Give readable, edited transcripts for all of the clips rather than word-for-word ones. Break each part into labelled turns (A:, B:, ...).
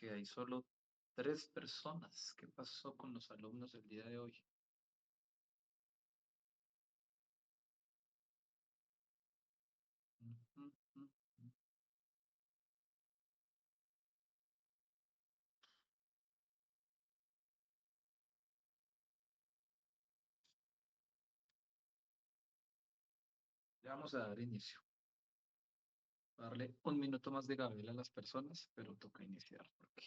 A: que hay solo 3 personas. ¿Qué pasó con los alumnos el día de hoy? Ujú, ujú. Ya vamos a dar inicio. Darle un minuto más de Gabriel a las personas, pero toca iniciar porque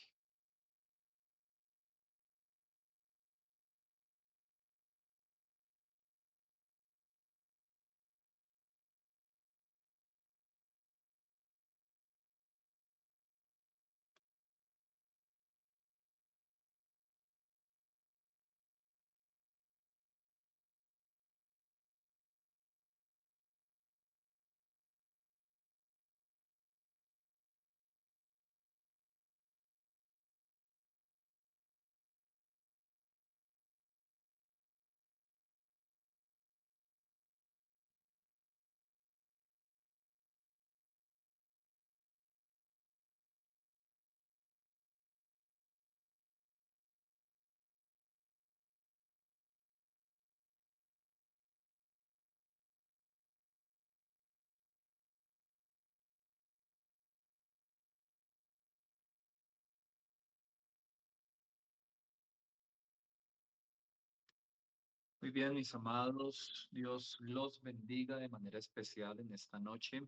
A: muy bien, mis amados, Dios los bendiga de manera especial en esta noche.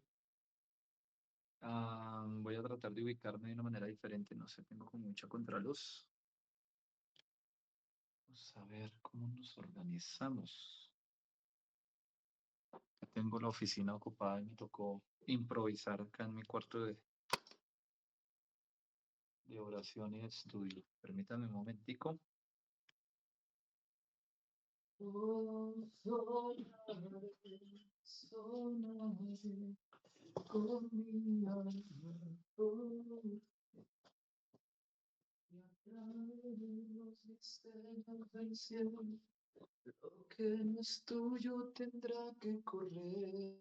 A: Voy a tratar de ubicarme de una manera diferente, no sé, tengo como mucha contraluz. Vamos a ver cómo nos organizamos. Ya tengo la oficina ocupada y me tocó improvisar acá en mi cuarto de oración y de estudio. Permítanme un momentico. Oh, sonaré con mi alma, oh, y a través de los misterios del cielo, lo que no es tuyo tendrá que correr.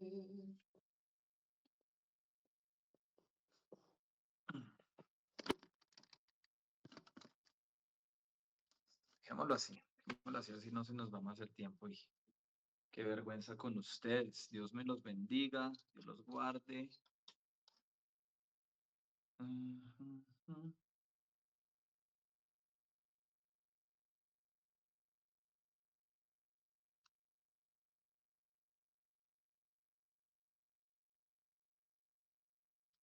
A: Dejémoslo así, así no se nos va más el tiempo y qué vergüenza con ustedes. Dios me los bendiga, Dios los guarde. Ujú.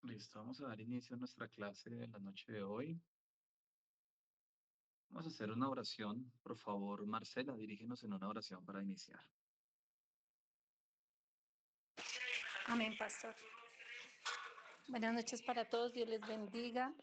A: Listo, vamos a dar inicio a nuestra clase de la noche de hoy. Vamos a hacer una oración. Por favor, Marcela, dirígenos en una oración para iniciar.
B: Amén, pastor. Buenas noches para todos, Dios les bendiga.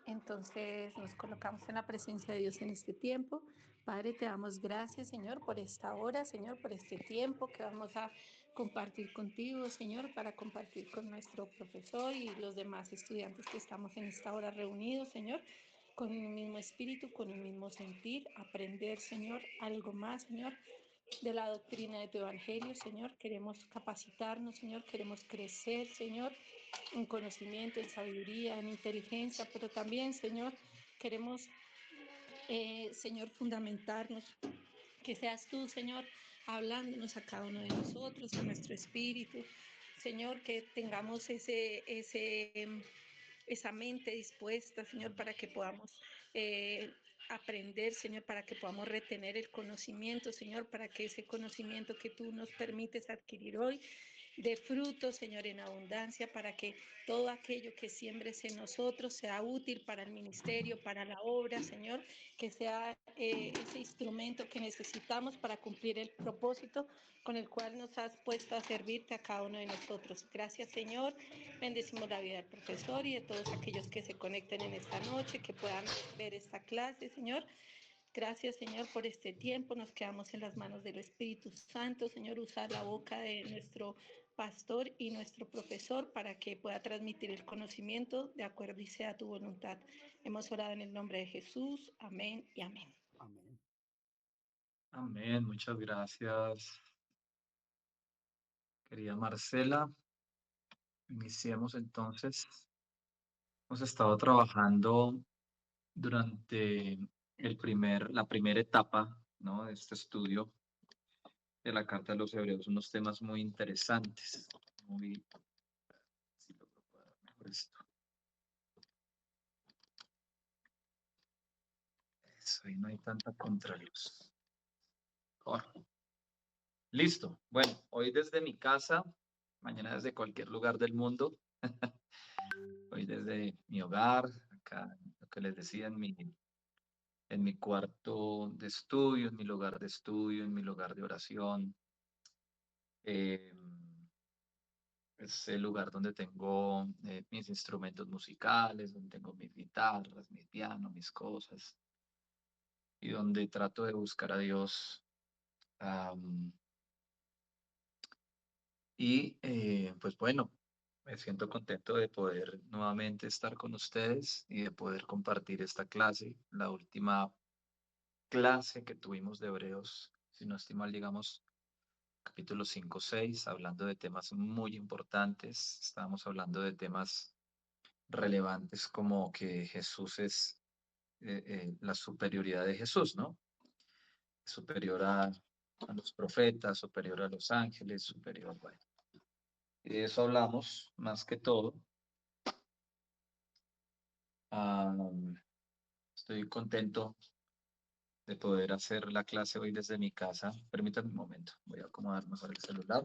B: Entonces nos colocamos en la presencia de Dios en este tiempo. Padre, te damos gracias, Señor, por esta hora, Señor, por este tiempo que vamos a compartir contigo, Señor, para compartir con nuestro profesor y los demás estudiantes que estamos en esta hora reunidos, Señor, con el mismo espíritu, con el mismo sentir, aprender, Señor, algo más, Señor, de la doctrina de tu evangelio, Señor. Queremos capacitarnos, Señor, queremos crecer, Señor, en conocimiento, en sabiduría, en inteligencia, pero también, Señor, queremos, Señor, fundamentarnos, que seas tú, Señor, hablándonos a cada uno de nosotros, en nuestro espíritu, Señor, que tengamos esa mente dispuesta, Señor, para que podamos aprender, Señor, para que podamos retener el conocimiento, Señor, para que ese conocimiento que tú nos permites adquirir hoy dé fruto, Señor, en abundancia, para que todo aquello que siembres en nosotros sea útil para el ministerio, para la obra, Señor, que sea ese instrumento que necesitamos para cumplir el propósito con el cual nos has puesto a servirte a cada uno de nosotros. Gracias, Señor. Bendecimos la vida del profesor y de todos aquellos que se conecten en esta noche, que puedan ver esta clase, Señor. Gracias, Señor, por este tiempo. Nos quedamos en las manos del Espíritu Santo. Señor, usa la boca de nuestro pastor y nuestro profesor para que pueda transmitir el conocimiento de acuerdo y sea tu voluntad. Hemos orado en el nombre de Jesús. Amén y amén.
C: Amén.
A: Amén, muchas gracias, querida Marcela. Iniciemos entonces. Hemos estado trabajando Durante la primera etapa, ¿no?, de este estudio de la Carta de los Hebreos, unos temas muy interesantes. Si logro cuadrar mejor esto. Eso, y no hay tanta contraluz. Oh. Listo. Bueno, hoy desde mi casa, mañana desde cualquier lugar del mundo. Hoy desde mi hogar, acá, lo que les decía, en mi cuarto de estudio, en mi lugar de estudio, en mi lugar de oración. Eh, es el lugar donde tengo mis instrumentos musicales, donde tengo mis guitarras, mi piano, mis cosas, y donde trato de buscar a Dios. am, pues bueno, me siento contento de poder nuevamente estar con ustedes y de poder compartir esta clase, la última clase que tuvimos de Hebreos, si no estoy mal, digamos, capítulos 5, 6, hablando de temas muy importantes. Estábamos hablando de temas relevantes como que Jesús es la superioridad de Jesús, ¿no? Superior a los profetas, superior a los ángeles, superior, bueno. Y de eso hablamos más que todo. Estoy contento de poder hacer la clase hoy desde mi casa. Permítanme un momento, voy a acomodar mejor el celular.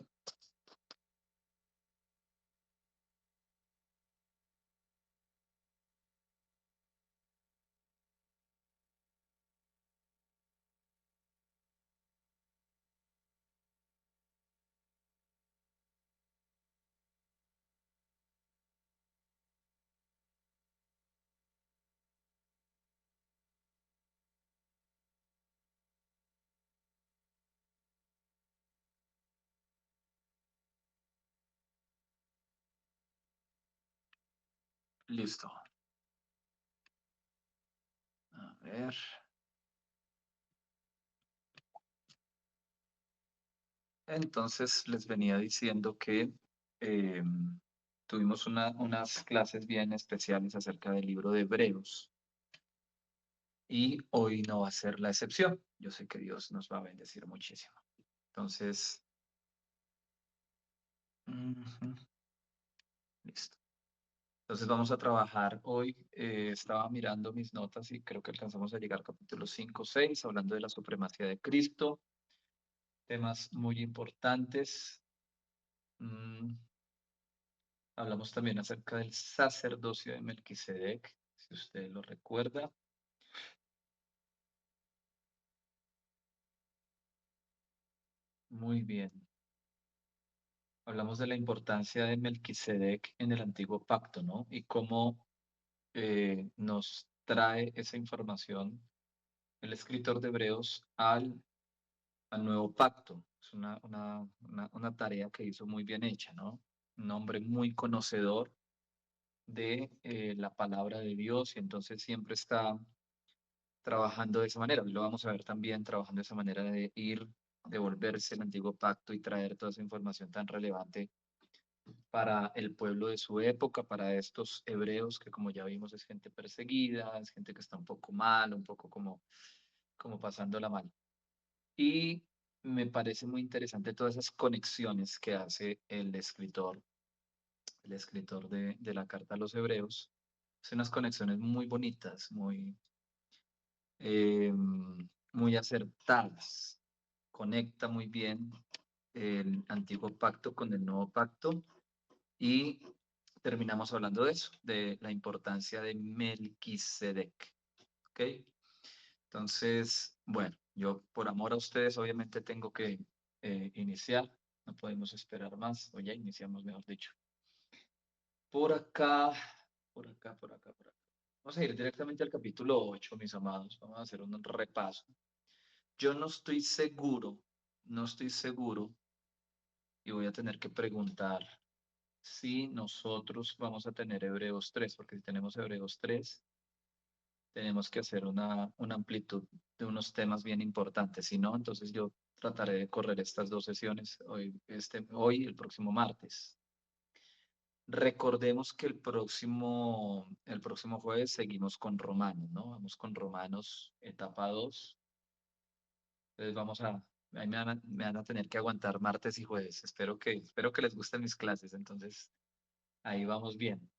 A: Listo. A ver. Entonces les venía diciendo que eh, tuvimos unas clases bien especiales acerca del libro de Hebreos y hoy no va a ser la excepción. Yo sé que Dios nos va a bendecir muchísimo. Entonces, listo. Entonces vamos a trabajar hoy. Estaba mirando mis notas y creo que alcanzamos a llegar al capítulo 5, 6, hablando de la supremacía de Cristo. Temas muy importantes. Hablamos también acerca del sacerdocio de Melquisedec, si usted lo recuerda. Muy bien. Hablamos de la importancia de Melquisedec en el antiguo pacto, ¿no? Y cómo nos trae esa información el escritor de Hebreos al nuevo pacto. Es una tarea que hizo muy bien hecha, ¿no? Un hombre muy conocedor de la palabra de Dios y entonces siempre está trabajando de esa manera. Hoy lo vamos a ver también trabajando de esa manera de ir, devolverse el antiguo pacto y traer toda esa información tan relevante para el pueblo de su época, para estos hebreos que como ya vimos es gente perseguida, es gente que está un poco mal, un poco como pasándola mal. Y me parece muy interesante todas esas conexiones que hace el escritor de la carta a los hebreos. Son unas conexiones muy bonitas, eh, muy acertadas. Conecta muy bien el antiguo pacto con el nuevo pacto y terminamos hablando de eso, de la importancia de Melquisedec. ¿Ok? Entonces, bueno, yo por amor a ustedes obviamente tengo que iniciar, no podemos esperar más, o ya iniciamos, mejor dicho. Por acá, por acá, por acá, por acá. Vamos a ir directamente al capítulo 8, mis amados. Vamos a hacer un repaso. Yo no estoy seguro, y voy a tener que preguntar si nosotros vamos a tener Hebreos 3, porque si tenemos Hebreos 3, tenemos que hacer una amplitud de unos temas bien importantes. Si no, entonces yo trataré de correr estas dos sesiones, hoy y el próximo martes. Recordemos que el próximo jueves seguimos con Romanos, ¿no? Vamos con Romanos, etapa 2. Entonces ahí me van a tener que aguantar martes y jueves. Espero que les gusten mis clases, entonces ahí vamos bien.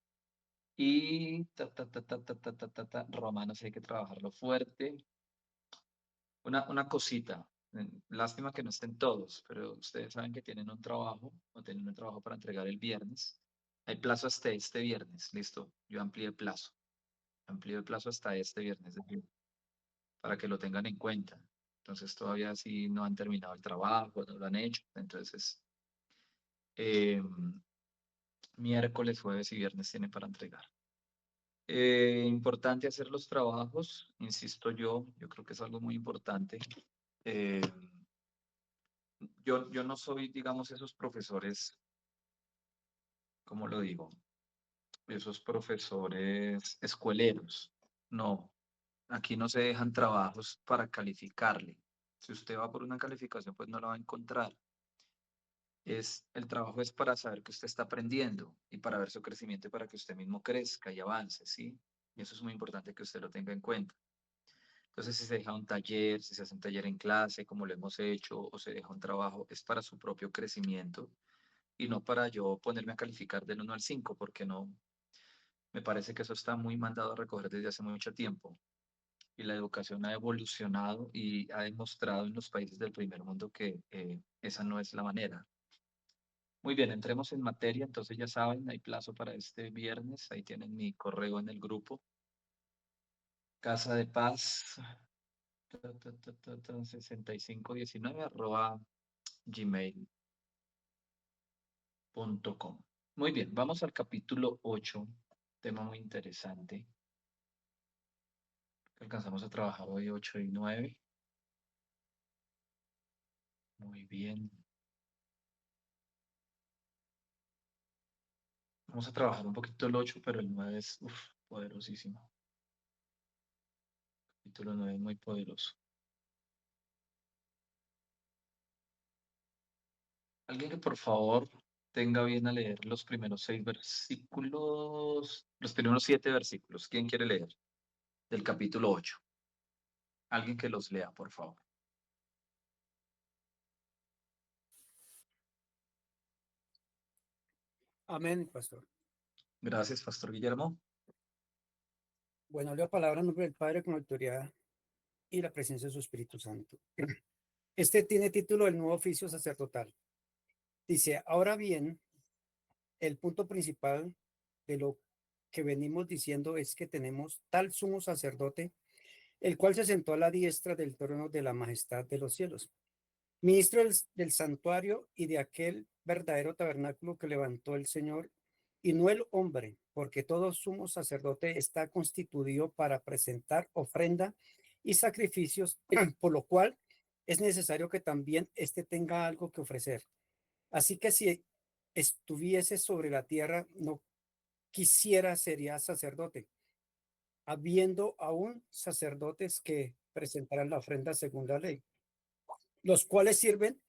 A: Y Romanos hay que trabajarlo fuerte. Una cosita, lástima que no estén todos, pero ustedes saben que tienen un trabajo o tienen un trabajo para entregar el viernes. Hay plazo hasta este viernes, listo. Yo amplié el plazo hasta este viernes, para que lo tengan en cuenta. Entonces todavía si no han terminado el trabajo, no lo han hecho. Entonces, eh, miércoles, jueves y viernes tienen para entregar. Importante hacer los trabajos, insisto yo creo que es algo muy importante. Eh, yo no soy, digamos, esos profesores, ¿cómo lo digo? Esos profesores escueleros. No, aquí no se dejan trabajos para calificarle. Si usted va por una calificación, pues no la va a encontrar. El trabajo es para saber que usted está aprendiendo y para ver su crecimiento y para que usted mismo crezca y avance, ¿sí? Y eso es muy importante que usted lo tenga en cuenta. Entonces, si se deja un taller, si se hace un taller en clase, como lo hemos hecho, o se deja un trabajo, es para su propio crecimiento y no para yo ponerme a calificar del 1 al 5, porque no, me parece que eso está muy mandado a recoger desde hace mucho tiempo. Y la educación ha evolucionado y ha demostrado en los países del primer mundo que esa no es la manera. Muy bien, entremos en materia. Entonces ya saben, hay plazo para este viernes. Ahí tienen mi correo en el grupo. Casa de Paz 6519@gmail.com. Muy bien, vamos al capítulo 8, tema muy interesante. Alcanzamos a trabajar hoy 8 y 9. Muy bien. Vamos a trabajar un poquito el 8, pero el 9 es poderosísimo. El capítulo 9 es muy poderoso. Alguien que por favor tenga bien a leer los primeros 6 versículos, los primeros 7 versículos. ¿Quién quiere leer? Del capítulo 8. Alguien que los lea, por favor.
C: Amén, pastor.
A: Gracias, Pastor Guillermo.
C: Bueno, leo palabra en nombre del Padre con la autoridad y la presencia de su Espíritu Santo. Este tiene título El nuevo oficio sacerdotal. Dice, ahora bien, el punto principal de lo que venimos diciendo es que tenemos tal sumo sacerdote, el cual se sentó a la diestra del trono de la majestad de los cielos, ministro del santuario y de aquel verdadero tabernáculo que levantó el Señor y no el hombre, porque todo sumo sacerdote está constituido para presentar ofrenda y sacrificios, por lo cual es necesario que también éste tenga algo que ofrecer. Así que si estuviese sobre la tierra, no quisiera sería sacerdote, habiendo aún sacerdotes que presentarán la ofrenda según la ley, los cuales sirven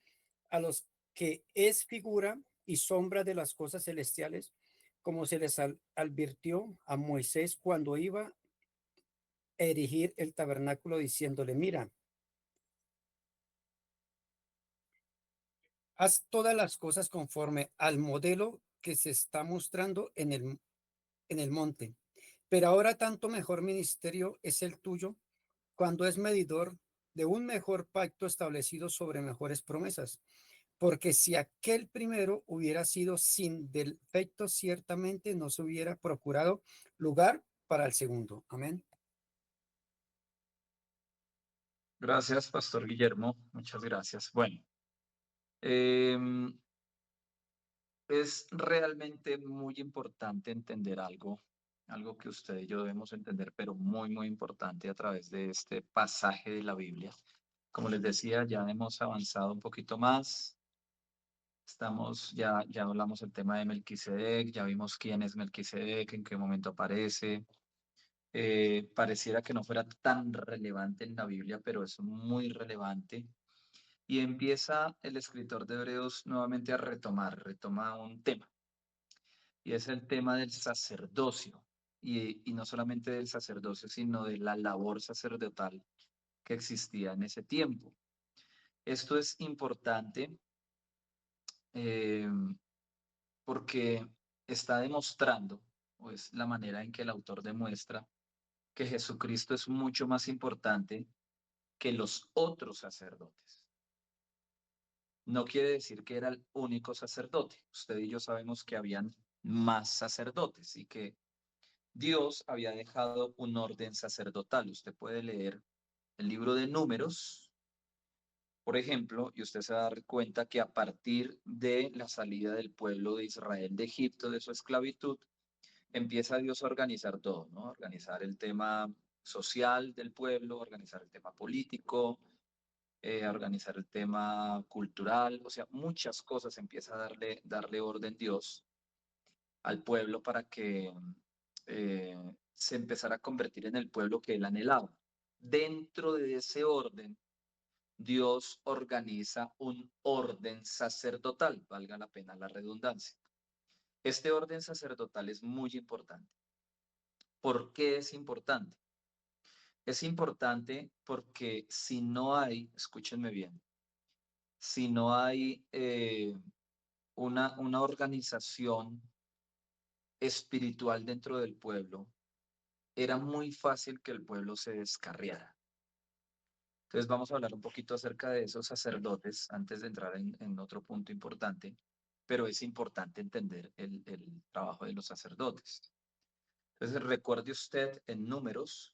C: a los que es figura y sombra de las cosas celestiales, como se les advirtió a Moisés cuando iba a erigir el tabernáculo, diciéndole, mira, haz todas las cosas conforme al modelo que se está mostrando en el monte. Pero ahora tanto mejor ministerio es el tuyo cuando es medidor de un mejor pacto establecido sobre mejores promesas. Porque si aquel primero hubiera sido sin defecto, ciertamente no se hubiera procurado lugar para el segundo. Amén.
A: Gracias, Pastor Guillermo. Muchas gracias. Bueno, em, es realmente muy importante entender algo que usted y yo debemos entender, pero muy, muy importante a través de este pasaje de la Biblia. Como les decía, ya hemos avanzado un poquito más. Ya hablamos el tema de Melquisedec, ya vimos quién es Melquisedec, en qué momento aparece. Pareciera que no fuera tan relevante en la Biblia, pero es muy relevante. Y empieza el escritor de Hebreos nuevamente a retoma un tema. y es el tema del sacerdocio, y no solamente del sacerdocio, sino de la labor sacerdotal que existía en ese tiempo. Esto es importante eh, porque está demostrando, o es la manera en que el autor demuestra, que Jesucristo es mucho más importante que los otros sacerdotes. No quiere decir que era el único sacerdote. Usted y yo sabemos que habían más sacerdotes y que Dios había dejado un orden sacerdotal. Usted puede leer el libro de Números, por ejemplo, y usted se va a dar cuenta que a partir de la salida del pueblo de Israel de Egipto, de su esclavitud, empieza Dios a organizar todo, ¿no? Organizar el tema social del pueblo, organizar el tema político, organizar el tema cultural, o sea, muchas cosas empieza a darle orden Dios al pueblo para que se empezara a convertir en el pueblo que él anhelaba. Dentro de ese orden, Dios organiza un orden sacerdotal, valga la pena la redundancia. Este orden sacerdotal es muy importante. ¿Por qué es importante? Es importante porque si no hay, escúchenme bien, si no hay una organización espiritual dentro del pueblo, era muy fácil que el pueblo se descarriara. Entonces vamos a hablar un poquito acerca de esos sacerdotes antes de entrar en otro punto importante, pero es importante entender el trabajo de los sacerdotes. Entonces recuerde usted en Números,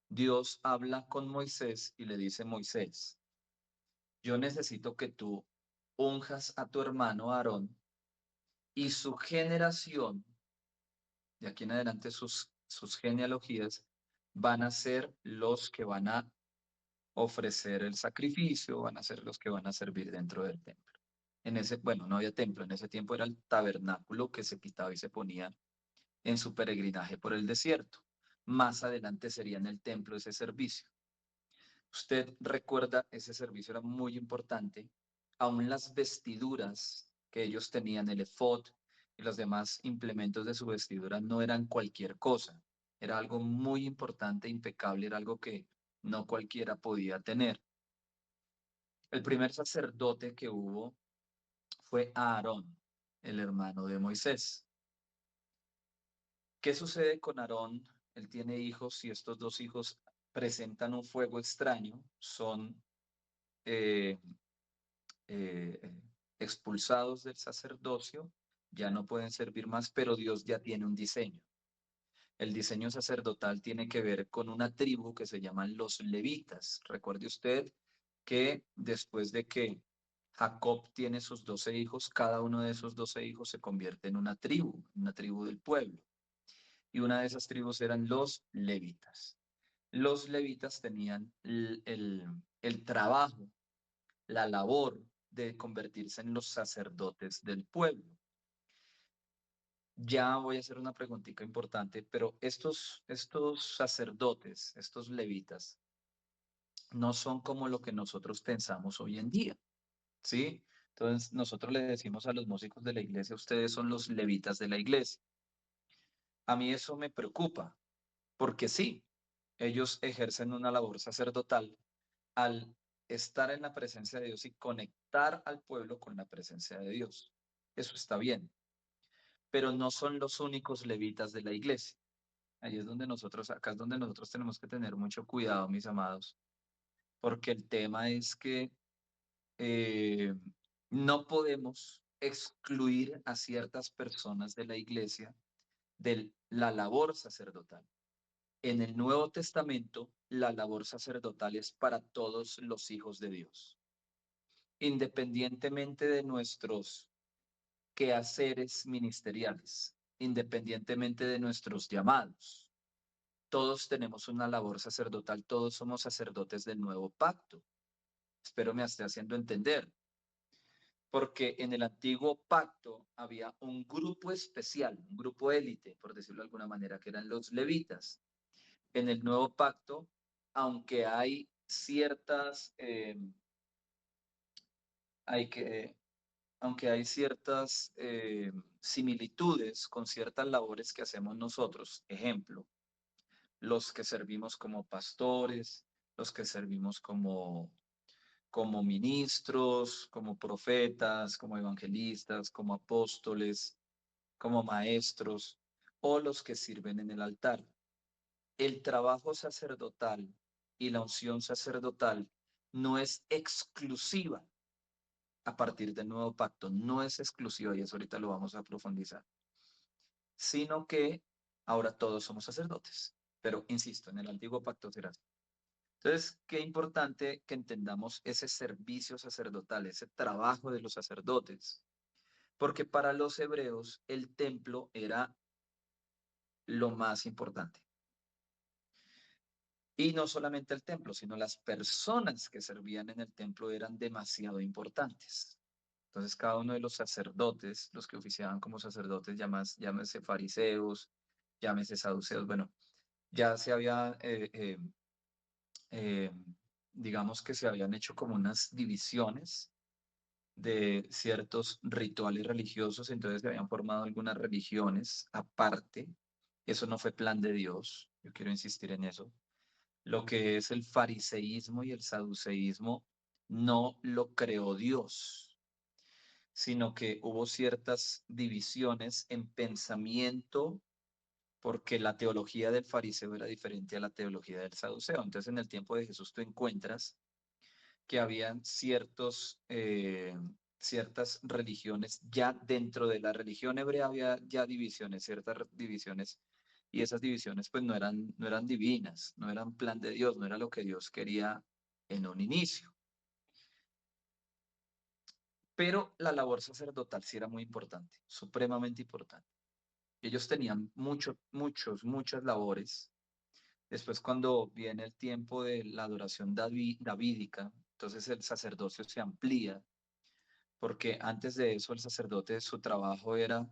A: Dios habla con Moisés y le dice: Moisés, yo necesito que tú unjas a tu hermano Aarón y su generación, de aquí en adelante sus genealogías, van a ser los que van a ofrecer el sacrificio, van a ser los que van a servir dentro del templo. Bueno, no había templo, en ese tiempo era el tabernáculo que se quitaba y se ponía en su peregrinaje por el desierto. Más adelante sería en el templo ese servicio. Usted recuerda, ese servicio era muy importante. Aún las vestiduras que ellos tenían, el efod y los demás implementos de su vestidura, no eran cualquier cosa. Era algo muy importante, impecable, era algo que no cualquiera podía tener. El primer sacerdote que hubo fue Aarón, el hermano de Moisés. ¿Qué sucede con Aarón? Él tiene hijos y estos dos hijos presentan un fuego extraño, son eh, expulsados del sacerdocio, ya no pueden servir más, pero Dios ya tiene un diseño. El diseño sacerdotal tiene que ver con una tribu que se llaman los levitas. Recuerde usted que después de que Jacob tiene sus 12 hijos, cada uno de esos 12 hijos se convierte en una tribu del pueblo. Y una de esas tribus eran los levitas. Los levitas tenían el trabajo, la labor de convertirse en los sacerdotes del pueblo. Ya voy a hacer una preguntita importante, pero estos sacerdotes, estos levitas, no son como lo que nosotros pensamos hoy en día, ¿sí? Entonces nosotros le decimos a los músicos de la iglesia: ustedes son los levitas de la iglesia. A mí eso me preocupa, porque sí, ellos ejercen una labor sacerdotal al estar en la presencia de Dios y conectar al pueblo con la presencia de Dios. Eso está bien, pero no son los únicos levitas de la iglesia. Ahí es donde acá es donde nosotros tenemos que tener mucho cuidado, mis amados, porque el tema es que eh, no podemos excluir a ciertas personas de la iglesia de la labor sacerdotal. En el Nuevo Testamento, la labor sacerdotal es para todos los hijos de Dios, independientemente de nuestros quehaceres ministeriales, independientemente de nuestros llamados. Todos tenemos una labor sacerdotal, todos somos sacerdotes del nuevo pacto. Espero me esté haciendo entender, porque en el antiguo pacto había un grupo especial, un grupo élite, por decirlo de alguna manera, que eran los levitas. En el nuevo pacto, aunque hay ciertas, hay que, aunque hay ciertas similitudes con ciertas labores que hacemos nosotros, ejemplo, los que servimos como pastores, los que servimos como ministros, como profetas, como evangelistas, como apóstoles, como maestros, o los que sirven en el altar. El trabajo sacerdotal y la unción sacerdotal no es exclusiva a partir del nuevo pacto, no es exclusiva, y eso ahorita lo vamos a profundizar, sino que ahora todos somos sacerdotes. Pero insisto, en el antiguo pacto será así. Entonces, qué importante que entendamos ese servicio sacerdotal, ese trabajo de los sacerdotes, porque para los hebreos el templo era lo más importante. Y no solamente el templo, sino las personas que servían en el templo eran demasiado importantes. Entonces, cada uno de los sacerdotes, los que oficiaban como sacerdotes, llámese fariseos, llámese saduceos, bueno, ya se había, eh, digamos que se habían hecho como unas divisiones de ciertos rituales religiosos, entonces se habían formado algunas religiones aparte. Eso no fue plan de Dios, yo quiero insistir en eso. Lo que es el fariseísmo y el saduceísmo no lo creó Dios, sino que hubo ciertas divisiones en pensamiento porque la teología del fariseo era diferente a la teología del saduceo. Entonces, en el tiempo de Jesús tú encuentras que habían ciertas religiones, ya dentro de la religión hebrea había ya divisiones, ciertas divisiones, y esas divisiones pues no eran divinas, no eran plan de Dios, no era lo que Dios quería en un inicio. Pero la labor sacerdotal sí era muy importante, supremamente importante. Ellos tenían muchas labores. Después, cuando viene el tiempo de la adoración davídica, entonces el sacerdocio se amplía, porque antes de eso el sacerdote, su trabajo era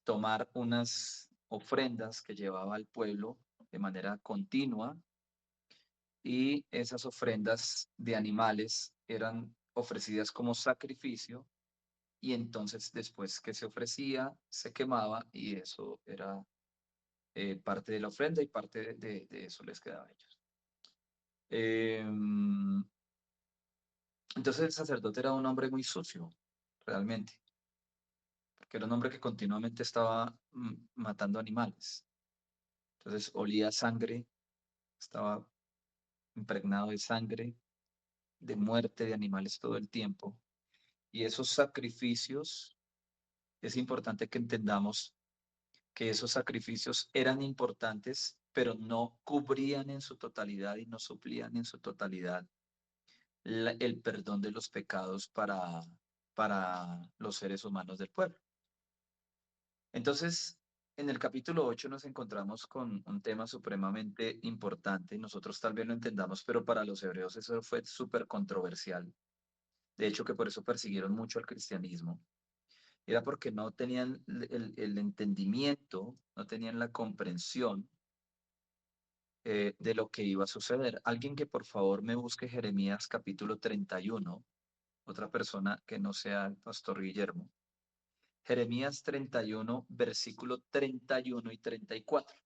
A: tomar unas ofrendas que llevaba al pueblo de manera continua, y esas ofrendas de animales eran ofrecidas como sacrificio, y entonces después que se ofrecía, se quemaba, y eso era parte de la ofrenda, y parte de eso les quedaba a ellos. Entonces el sacerdote era un hombre muy sucio, realmente, porque era un hombre que continuamente estaba matando animales. Entonces olía sangre, estaba impregnado de sangre, de muerte de animales todo el tiempo. Y esos sacrificios, es importante que entendamos que esos sacrificios eran importantes, pero no cubrían en su totalidad y no suplían en su totalidad el perdón de los pecados para los seres humanos del pueblo. Entonces, en el capítulo 8 nos encontramos con un tema supremamente importante. Nosotros tal vez lo entendamos, pero para los hebreos eso fue súper controversial. De hecho, que por eso persiguieron mucho al cristianismo. Era porque no tenían el entendimiento, no tenían la comprensión de lo que iba a suceder. Alguien que por favor me busque Jeremías capítulo 31, otra persona que no sea el pastor Guillermo. Jeremías 31, versículo 31 y 34.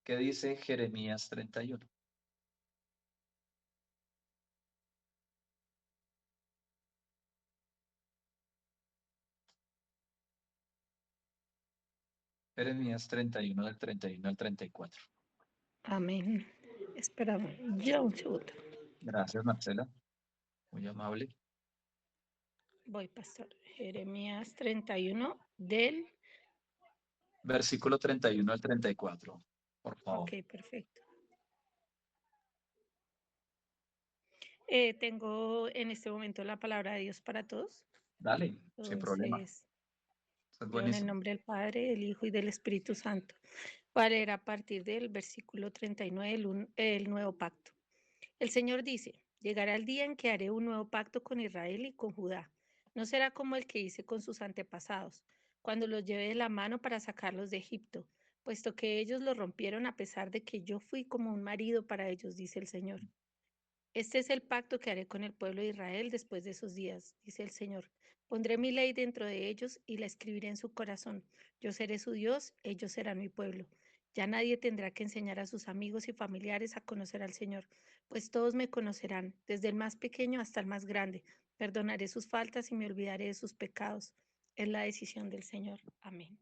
A: ¿Qué dice Jeremías 31? Jeremías 31, del 31 al 34.
B: Amén. Espérame, ya un segundo.
A: Gracias, Marcela. Muy amable.
B: Voy, pastor. Jeremías 31 del...
A: Versículo 31 al 34, por favor.
B: Ok, perfecto. Tengo en este momento la palabra de Dios para todos.
A: Dale, sin problema.
B: Entonces,
A: Eso es
B: leo en el
A: buenísimo.
B: nombre del Padre, del Hijo y del Espíritu Santo. Voy a leer a partir del versículo 39 el nuevo pacto. El Señor dice, llegará el día en que haré un nuevo pacto con Israel y con Judá. No será como el que hice con sus antepasados, cuando los llevé de la mano para sacarlos de Egipto, puesto que ellos lo rompieron a pesar de que yo fui como un marido para ellos, dice el Señor. Este es el pacto que haré con el pueblo de Israel después de esos días, dice el Señor. Pondré mi ley dentro de ellos y la escribiré en su corazón. Yo seré su Dios, ellos serán mi pueblo. Ya nadie tendrá que enseñar a sus amigos y familiares a conocer al Señor, pues todos me conocerán, desde el más pequeño hasta el más grande. Perdonaré sus faltas y me olvidaré de sus pecados. Es la decisión del Señor. Amén.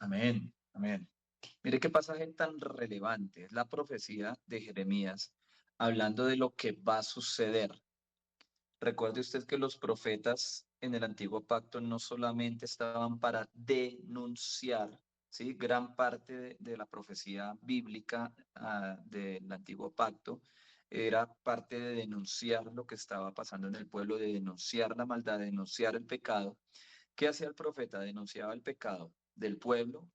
A: Amén, amén. Mire qué pasaje tan relevante. Es la profecía de Jeremías hablando de lo que va a suceder. Recuerde usted que los profetas en el antiguo pacto no solamente estaban para denunciar, ¿sí? Gran parte de la profecía bíblica del antiguo pacto era parte de denunciar lo que estaba pasando en el pueblo, de denunciar la maldad, de denunciar el pecado. ¿Qué hacía el profeta? Denunciaba el pecado del pueblo,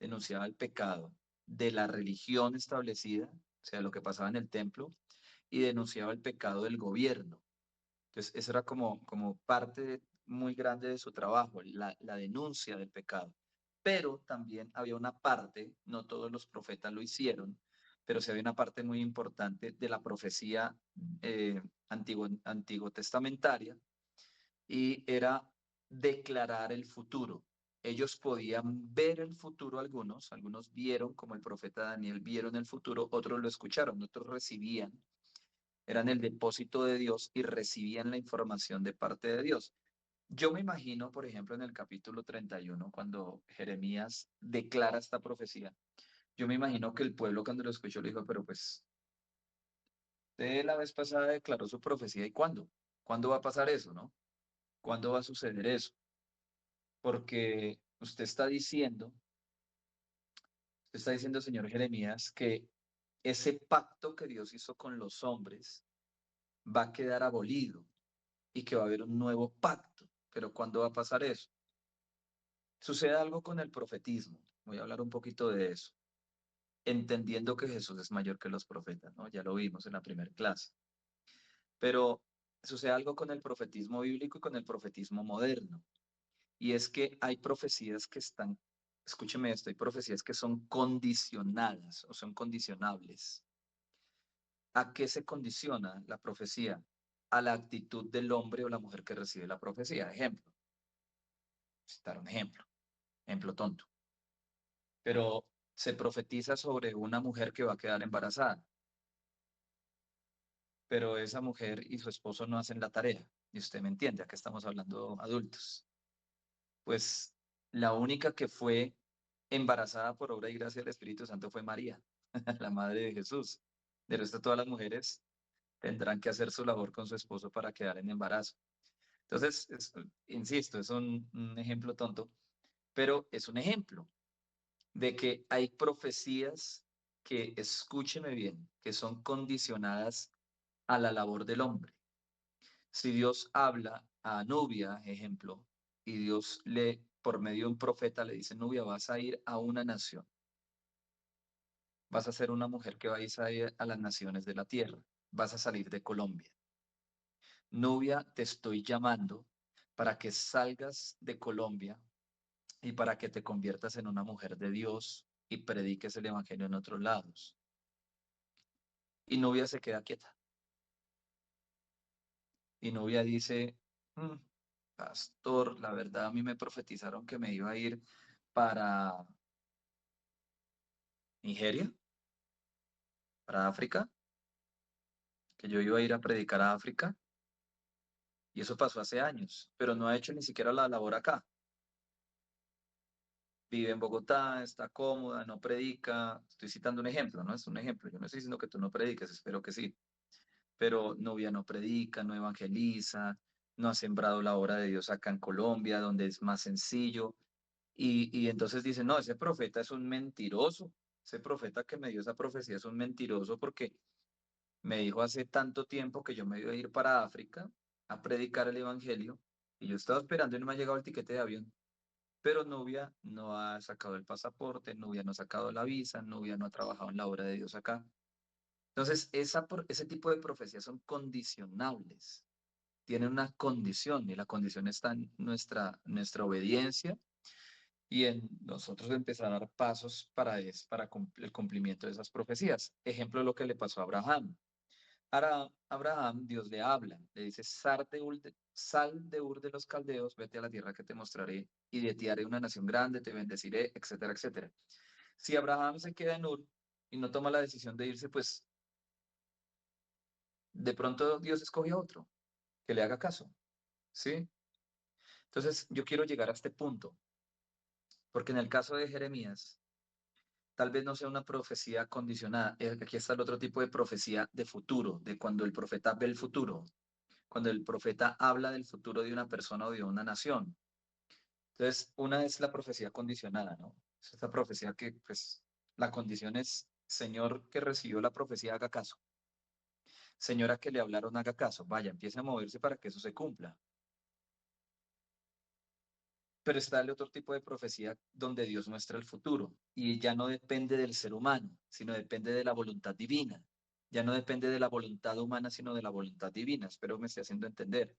A: denunciaba el pecado de la religión establecida, o sea, lo que pasaba en el templo, y denunciaba el pecado del gobierno. Entonces, eso era como parte muy grande de su trabajo, la denuncia del pecado. Pero también había una parte, no todos los profetas lo hicieron, pero sí había una parte muy importante de la profecía antiguo testamentaria, y era declarar el futuro. Ellos podían ver el futuro, algunos vieron, como el profeta Daniel, vieron el futuro, otros lo escucharon, otros recibían, eran el depósito de Dios y recibían la información de parte de Dios. Yo me imagino, por ejemplo, en el capítulo 31, cuando Jeremías declara esta profecía, yo me imagino que el pueblo cuando lo escuchó le dijo, pero pues, usted la vez pasada declaró su profecía, ¿y cuándo? ¿Cuándo va a pasar eso, no? ¿Cuándo va a suceder eso? Porque usted está diciendo, señor Jeremías, que ese pacto que Dios hizo con los hombres va a quedar abolido y que va a haber un nuevo pacto. Pero ¿cuándo va a pasar eso? Sucede algo con el profetismo. Voy a hablar un poquito de eso, entendiendo que Jesús es mayor que los profetas, ¿no? Ya lo vimos en la primera clase. Pero sucede algo con el profetismo bíblico y con el profetismo moderno. Y es que hay profecías que están, escúcheme esto, hay profecías que son condicionadas o son condicionables. ¿A qué se condiciona la profecía? A la actitud del hombre o la mujer que recibe la profecía. Ejemplo, citar un ejemplo tonto. Pero se profetiza sobre una mujer que va a quedar embarazada, pero esa mujer y su esposo no hacen la tarea. Y usted me entiende, acá estamos hablando adultos. Pues la única que fue embarazada por obra y gracia del Espíritu Santo fue María, la madre de Jesús. De resto, todas las mujeres tendrán que hacer su labor con su esposo para quedar en embarazo. Entonces, insisto, es un ejemplo tonto, pero es un ejemplo de que hay profecías que, escúcheme bien, que son condicionadas a la labor del hombre. Si Dios habla a Nubia, ejemplo, y Dios por medio de un profeta le dice, Nubia, vas a ir a una nación, vas a ser una mujer que va a ir a las naciones de la tierra, vas a salir de Colombia. Nubia, te estoy llamando para que salgas de Colombia y para que te conviertas en una mujer de Dios y prediques el evangelio en otros lados. Y Nubia se queda quieta. Y Nubia dice, pastor, la verdad a mí me profetizaron que me iba a ir para Nigeria, para África, que yo iba a ir a predicar a África. Y eso pasó hace años, pero no ha hecho ni siquiera la labor acá. Vive en Bogotá, está cómoda, no predica. Estoy citando un ejemplo, ¿no? Es un ejemplo. Yo no estoy diciendo que tú no prediques, espero que sí. Pero Nubia no predica, no evangeliza, no ha sembrado la obra de Dios acá en Colombia, donde es más sencillo. Y entonces dicen, no, ese profeta es un mentiroso. Ese profeta que me dio esa profecía es un mentiroso porque me dijo hace tanto tiempo que yo me iba a ir para África a predicar el evangelio y yo estaba esperando y no me ha llegado el tiquete de avión. Pero Nubia no ha sacado el pasaporte, Nubia no ha sacado la visa, Nubia no ha trabajado en la obra de Dios acá. Entonces, ese tipo de profecías son condicionables, tienen una condición y la condición está en nuestra obediencia y en nosotros empezar a dar pasos para el cumplimiento de esas profecías. Ejemplo de lo que le pasó a Abraham. Abraham, Dios le habla, le dice, sal de Ur de los Caldeos, vete a la tierra que te mostraré, y de ti haré una nación grande, te bendeciré, etcétera, etcétera. Si Abraham se queda en Ur y no toma la decisión de irse, pues de pronto Dios escoge a otro que le haga caso, ¿sí? Entonces, yo quiero llegar a este punto, porque en el caso de Jeremías, tal vez no sea una profecía condicionada. Aquí está el otro tipo de profecía de futuro, de cuando el profeta ve el futuro, cuando el profeta habla del futuro de una persona o de una nación. Entonces, una es la profecía condicionada, ¿no? Es esta profecía que, pues, la condición es, Señor que recibió la profecía, haga caso. Señora que le hablaron, haga caso. Vaya, empiece a moverse para que eso se cumpla. Pero está el otro tipo de profecía donde Dios muestra el futuro y ya no depende del ser humano, sino depende de la voluntad divina. Ya no depende de la voluntad humana, sino de la voluntad divina. Espero me esté haciendo entender.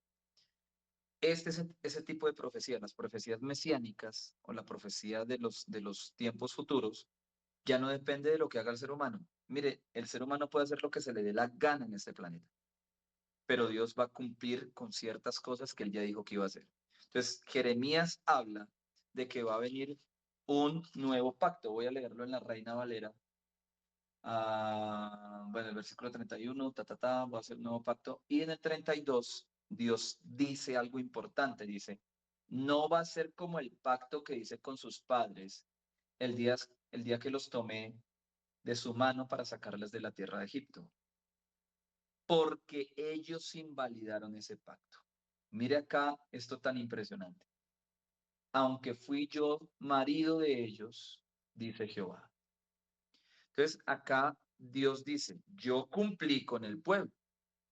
A: Este es ese tipo de profecía, las profecías mesiánicas o la profecía de los tiempos futuros, ya no depende de lo que haga el ser humano. Mire, el ser humano puede hacer lo que se le dé la gana en este planeta, pero Dios va a cumplir con ciertas cosas que él ya dijo que iba a hacer. Entonces, Jeremías habla de que va a venir un nuevo pacto. Voy a leerlo en la Reina Valera. Bueno, el versículo 31, va a ser un nuevo pacto. Y en el 32, Dios dice algo importante. Dice, no va a ser como el pacto que hice con sus padres el día, el día que los tomé de su mano para sacarles de la tierra de Egipto, porque ellos invalidaron ese pacto. Mire acá esto tan impresionante. Aunque fui yo marido de ellos, dice Jehová. Entonces acá Dios dice, yo cumplí con el pueblo.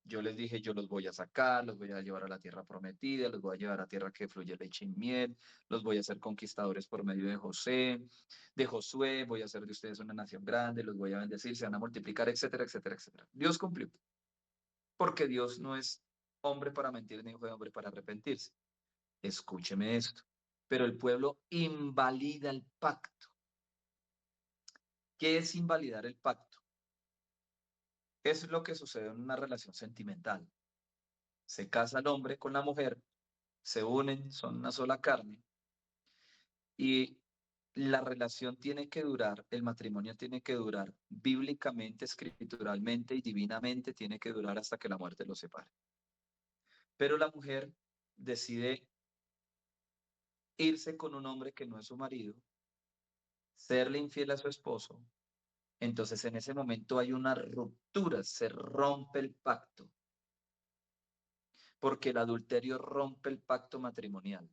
A: Yo les dije, yo los voy a sacar, los voy a llevar a la tierra prometida, los voy a llevar a tierra que fluye leche y miel, los voy a hacer conquistadores por medio de Josué, voy a hacer de ustedes una nación grande, los voy a bendecir, se van a multiplicar, etcétera, etcétera, etcétera. Dios cumplió, porque Dios no es hombre para mentir ni hijo de hombre para arrepentirse. Escúcheme esto. Pero el pueblo invalida el pacto. ¿Qué es invalidar el pacto? Es lo que sucede en una relación sentimental. Se casa el hombre con la mujer, se unen, son una sola carne, y la relación tiene que durar, el matrimonio tiene que durar bíblicamente, escrituralmente y divinamente, tiene que durar hasta que la muerte los separe. Pero la mujer decide irse con un hombre que no es su marido, serle infiel a su esposo. Entonces en ese momento hay una ruptura, se rompe el pacto, porque el adulterio rompe el pacto matrimonial.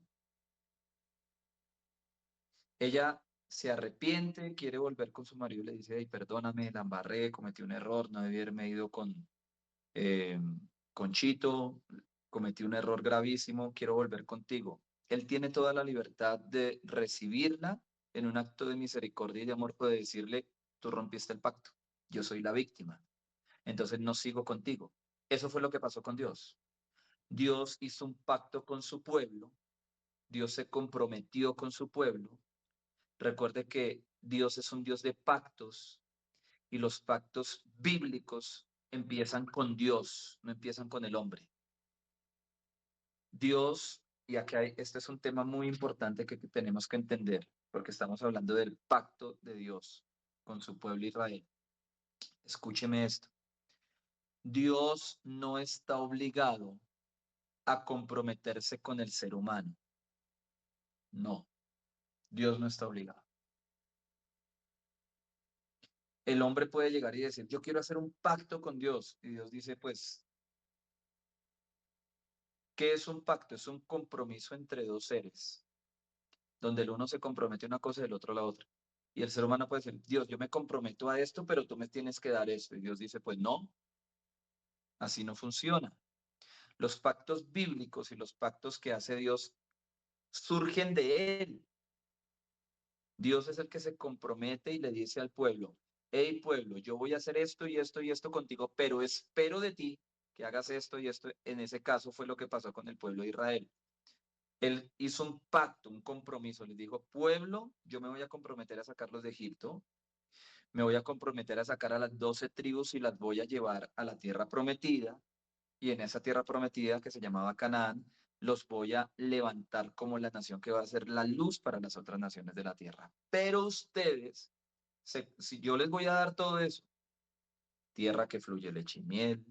A: Ella se arrepiente, quiere volver con su marido y le dice, ay, perdóname, la embarré, cometí un error, no debí haberme ido eh, con Chito, cometí un error gravísimo, quiero volver contigo. Él tiene toda la libertad de recibirla en un acto de misericordia y de amor, puede decirle, tú rompiste el pacto, yo soy la víctima, entonces no sigo contigo. Eso fue lo que pasó con Dios. Dios hizo un pacto con su pueblo, Dios se comprometió con su pueblo. Recuerde que Dios es un Dios de pactos y los pactos bíblicos empiezan con Dios, no empiezan con el hombre. Dios, y aquí este es un tema muy importante que tenemos que entender, porque estamos hablando del pacto de Dios con su pueblo Israel. Escúcheme esto. Dios no está obligado a comprometerse con el ser humano. No, Dios no está obligado. El hombre puede llegar y decir, yo quiero hacer un pacto con Dios. Y Dios dice, pues, ¿qué es un pacto? Es un compromiso entre dos seres, donde el uno se compromete a una cosa y el otro a la otra. Y el ser humano puede decir, Dios, yo me comprometo a esto, pero tú me tienes que dar esto. Y Dios dice, pues no, así no funciona. Los pactos bíblicos y los pactos que hace Dios surgen de Él. Dios es el que se compromete y le dice al pueblo, hey pueblo, yo voy a hacer esto y esto y esto contigo, pero espero de ti que hagas esto y esto. En ese caso fue lo que pasó con el pueblo de Israel. Él hizo un pacto, un compromiso, les dijo, pueblo, yo me voy a comprometer a sacarlos de Egipto, Me voy a comprometer a sacar a las 12 tribus y las voy a llevar a la tierra prometida. Y en esa tierra prometida que se llamaba Canaán, los voy a levantar como la nación que va a ser la luz para las otras naciones de la tierra. Pero ustedes, si yo les voy a dar todo eso, tierra que fluye leche y miel,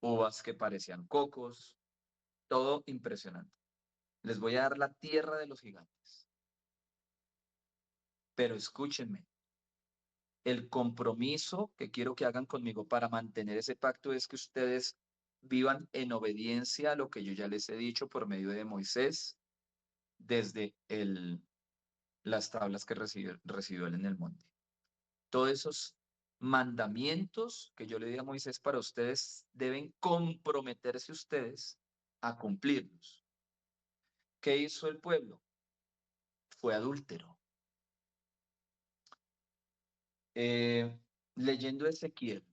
A: uvas que parecían cocos, todo impresionante. Les voy a dar la tierra de los gigantes. Pero escúchenme, el compromiso que quiero que hagan conmigo para mantener ese pacto es que ustedes vivan en obediencia a lo que yo ya les he dicho por medio de Moisés desde las tablas que recibió él en el monte. Todos esos mandamientos que yo le di a Moisés para ustedes deben comprometerse ustedes a cumplirlos. ¿Qué hizo el pueblo? Fue adúltero. Leyendo Ezequiel,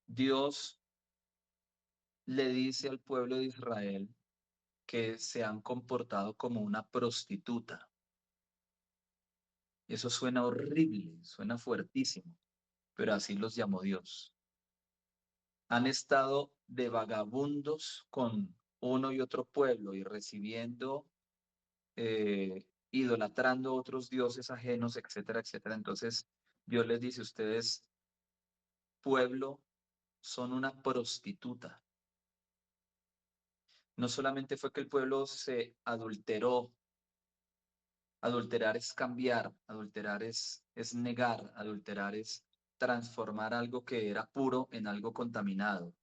A: Dios le dice al pueblo de Israel que se han comportado como una prostituta. Eso suena horrible, suena fuertísimo, pero así los llamó Dios. Han estado de vagabundos con uno y otro pueblo y recibiendo, idolatrando otros dioses ajenos, etcétera, etcétera. Entonces, Dios les dice, ustedes, pueblo, son una prostituta. No solamente fue que el pueblo se adulteró, adulterar es cambiar, adulterar es negar, adulterar es transformar algo que era puro en algo contaminado.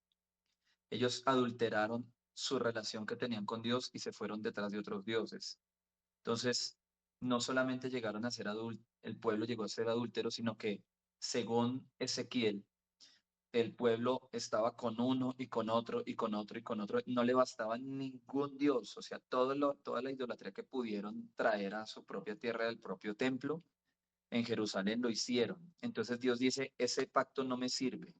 A: Ellos adulteraron su relación que tenían con Dios y se fueron detrás de otros dioses. Entonces, no solamente llegaron a ser el pueblo llegó a ser adúltero, sino que, según Ezequiel, el pueblo estaba con uno y con otro y con otro y con otro. No le bastaba ningún dios, o sea, toda la idolatría que pudieron traer a su propia tierra, del propio templo, en Jerusalén lo hicieron. Entonces Dios dice, ese pacto no me sirve.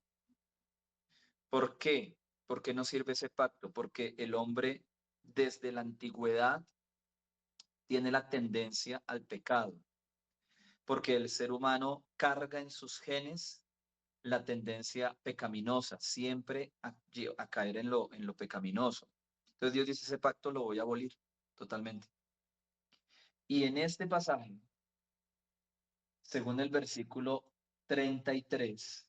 A: ¿Por qué? ¿Por qué no sirve ese pacto? Porque el hombre desde la antigüedad tiene la tendencia al pecado, porque el ser humano carga en sus genes la tendencia pecaminosa, siempre a caer en lo pecaminoso. Entonces Dios dice, ese pacto lo voy a abolir totalmente. Y en este pasaje, según el versículo 33,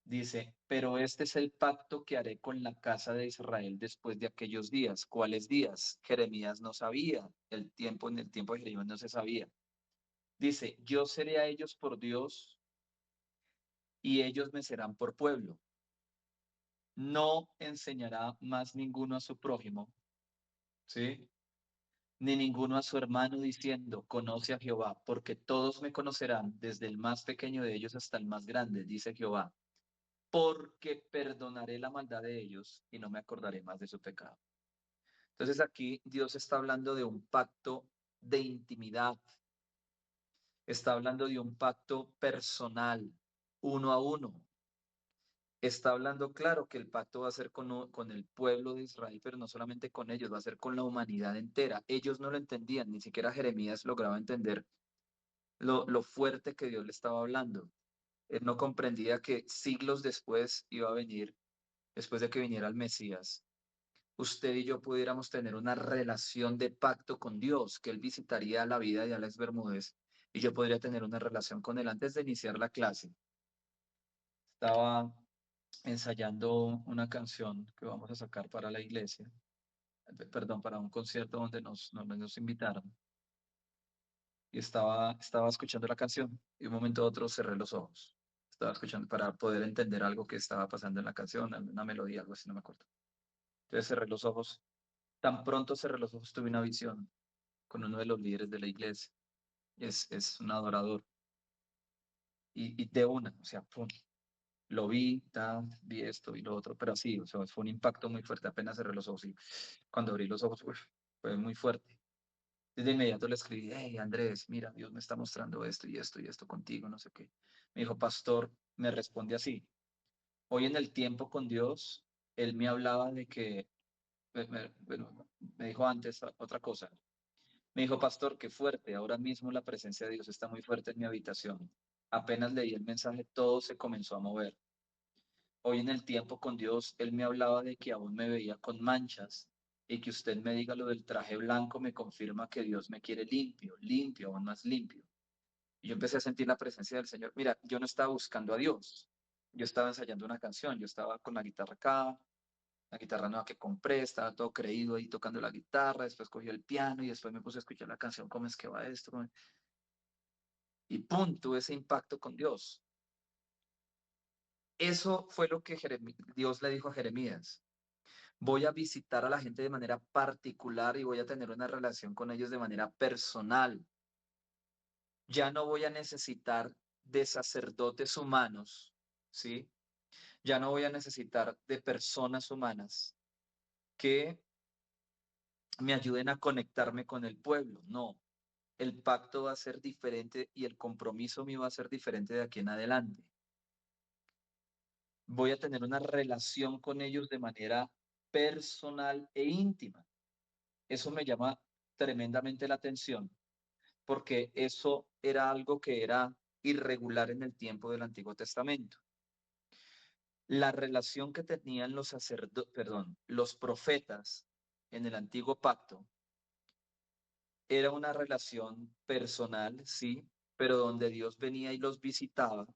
A: dice, pero este es el pacto que haré con la casa de Israel después de aquellos días. ¿Cuáles días? Jeremías no sabía, en el tiempo de Jeremías no se sabía. Dice, yo seré a ellos por Dios y ellos me serán por pueblo. No enseñará más ninguno a su prójimo, ¿sí? Ni ninguno a su hermano diciendo, conoce a Jehová, porque todos me conocerán, desde el más pequeño de ellos hasta el más grande, dice Jehová, porque perdonaré la maldad de ellos y no me acordaré más de su pecado. Entonces aquí Dios está hablando de un pacto de intimidad, está hablando de un pacto personal, uno a uno. Está hablando claro que el pacto va a ser con el pueblo de Israel, pero no solamente con ellos, va a ser con la humanidad entera. Ellos no lo entendían, ni siquiera Jeremías lograba entender lo fuerte que Dios le estaba hablando. Él no comprendía que siglos después iba a venir, después de que viniera el Mesías, usted y yo pudiéramos tener una relación de pacto con Dios, que Él visitaría la vida de Alex Bermúdez y yo podría tener una relación con Él. Antes de iniciar la clase, estaba ensayando una canción que vamos a sacar para la iglesia, perdón, para un concierto donde nos invitaron. Y estaba escuchando la canción y de un momento a otro cerré los ojos. Estaba escuchando para poder entender algo que estaba pasando en la canción, una melodía, algo así, no me acuerdo. Entonces cerré los ojos. Tan pronto cerré los ojos, tuve una visión con uno de los líderes de la iglesia. Es un adorador. Y de una, o sea, pum, lo vi, vi esto y lo otro, pero sí, o sea, fue un impacto muy fuerte. Apenas cerré los ojos y cuando abrí los ojos, fue muy fuerte. Desde inmediato le escribí, hey Andrés, mira, Dios me está mostrando esto y esto y esto contigo, no sé qué. Me dijo, pastor, me responde así. Hoy en el tiempo con Dios, él me hablaba de que, bueno, me dijo antes otra cosa. Me dijo, pastor, qué fuerte. Ahora mismo la presencia de Dios está muy fuerte en mi habitación. Apenas leí el mensaje, todo se comenzó a mover. Hoy en el tiempo con Dios, Él me hablaba de que aún me veía con manchas y que usted me diga lo del traje blanco me confirma que Dios me quiere limpio, limpio, aún más limpio. Y yo empecé a sentir la presencia del Señor. Mira, yo no estaba buscando a Dios. Yo estaba ensayando una canción. Yo estaba con la guitarra acá, la guitarra nueva que compré, estaba todo creído ahí tocando la guitarra, después cogí el piano y después me puse a escuchar la canción, ¿cómo es que va esto? Y pum, tuve ese impacto con Dios. Eso fue lo que Dios le dijo a Jeremías. Voy a visitar a la gente de manera particular y voy a tener una relación con ellos de manera personal. Ya no voy a necesitar de sacerdotes humanos, ¿sí? Ya no voy a necesitar de personas humanas que me ayuden a conectarme con el pueblo. No, el pacto va a ser diferente y el compromiso mío va a ser diferente de aquí en adelante. Voy a tener una relación con ellos de manera personal e íntima. Eso me llama tremendamente la atención, porque eso era algo que era irregular en el tiempo del Antiguo Testamento. La relación que tenían los profetas en el Antiguo Pacto era una relación personal, sí, pero donde Dios venía y los visitaba,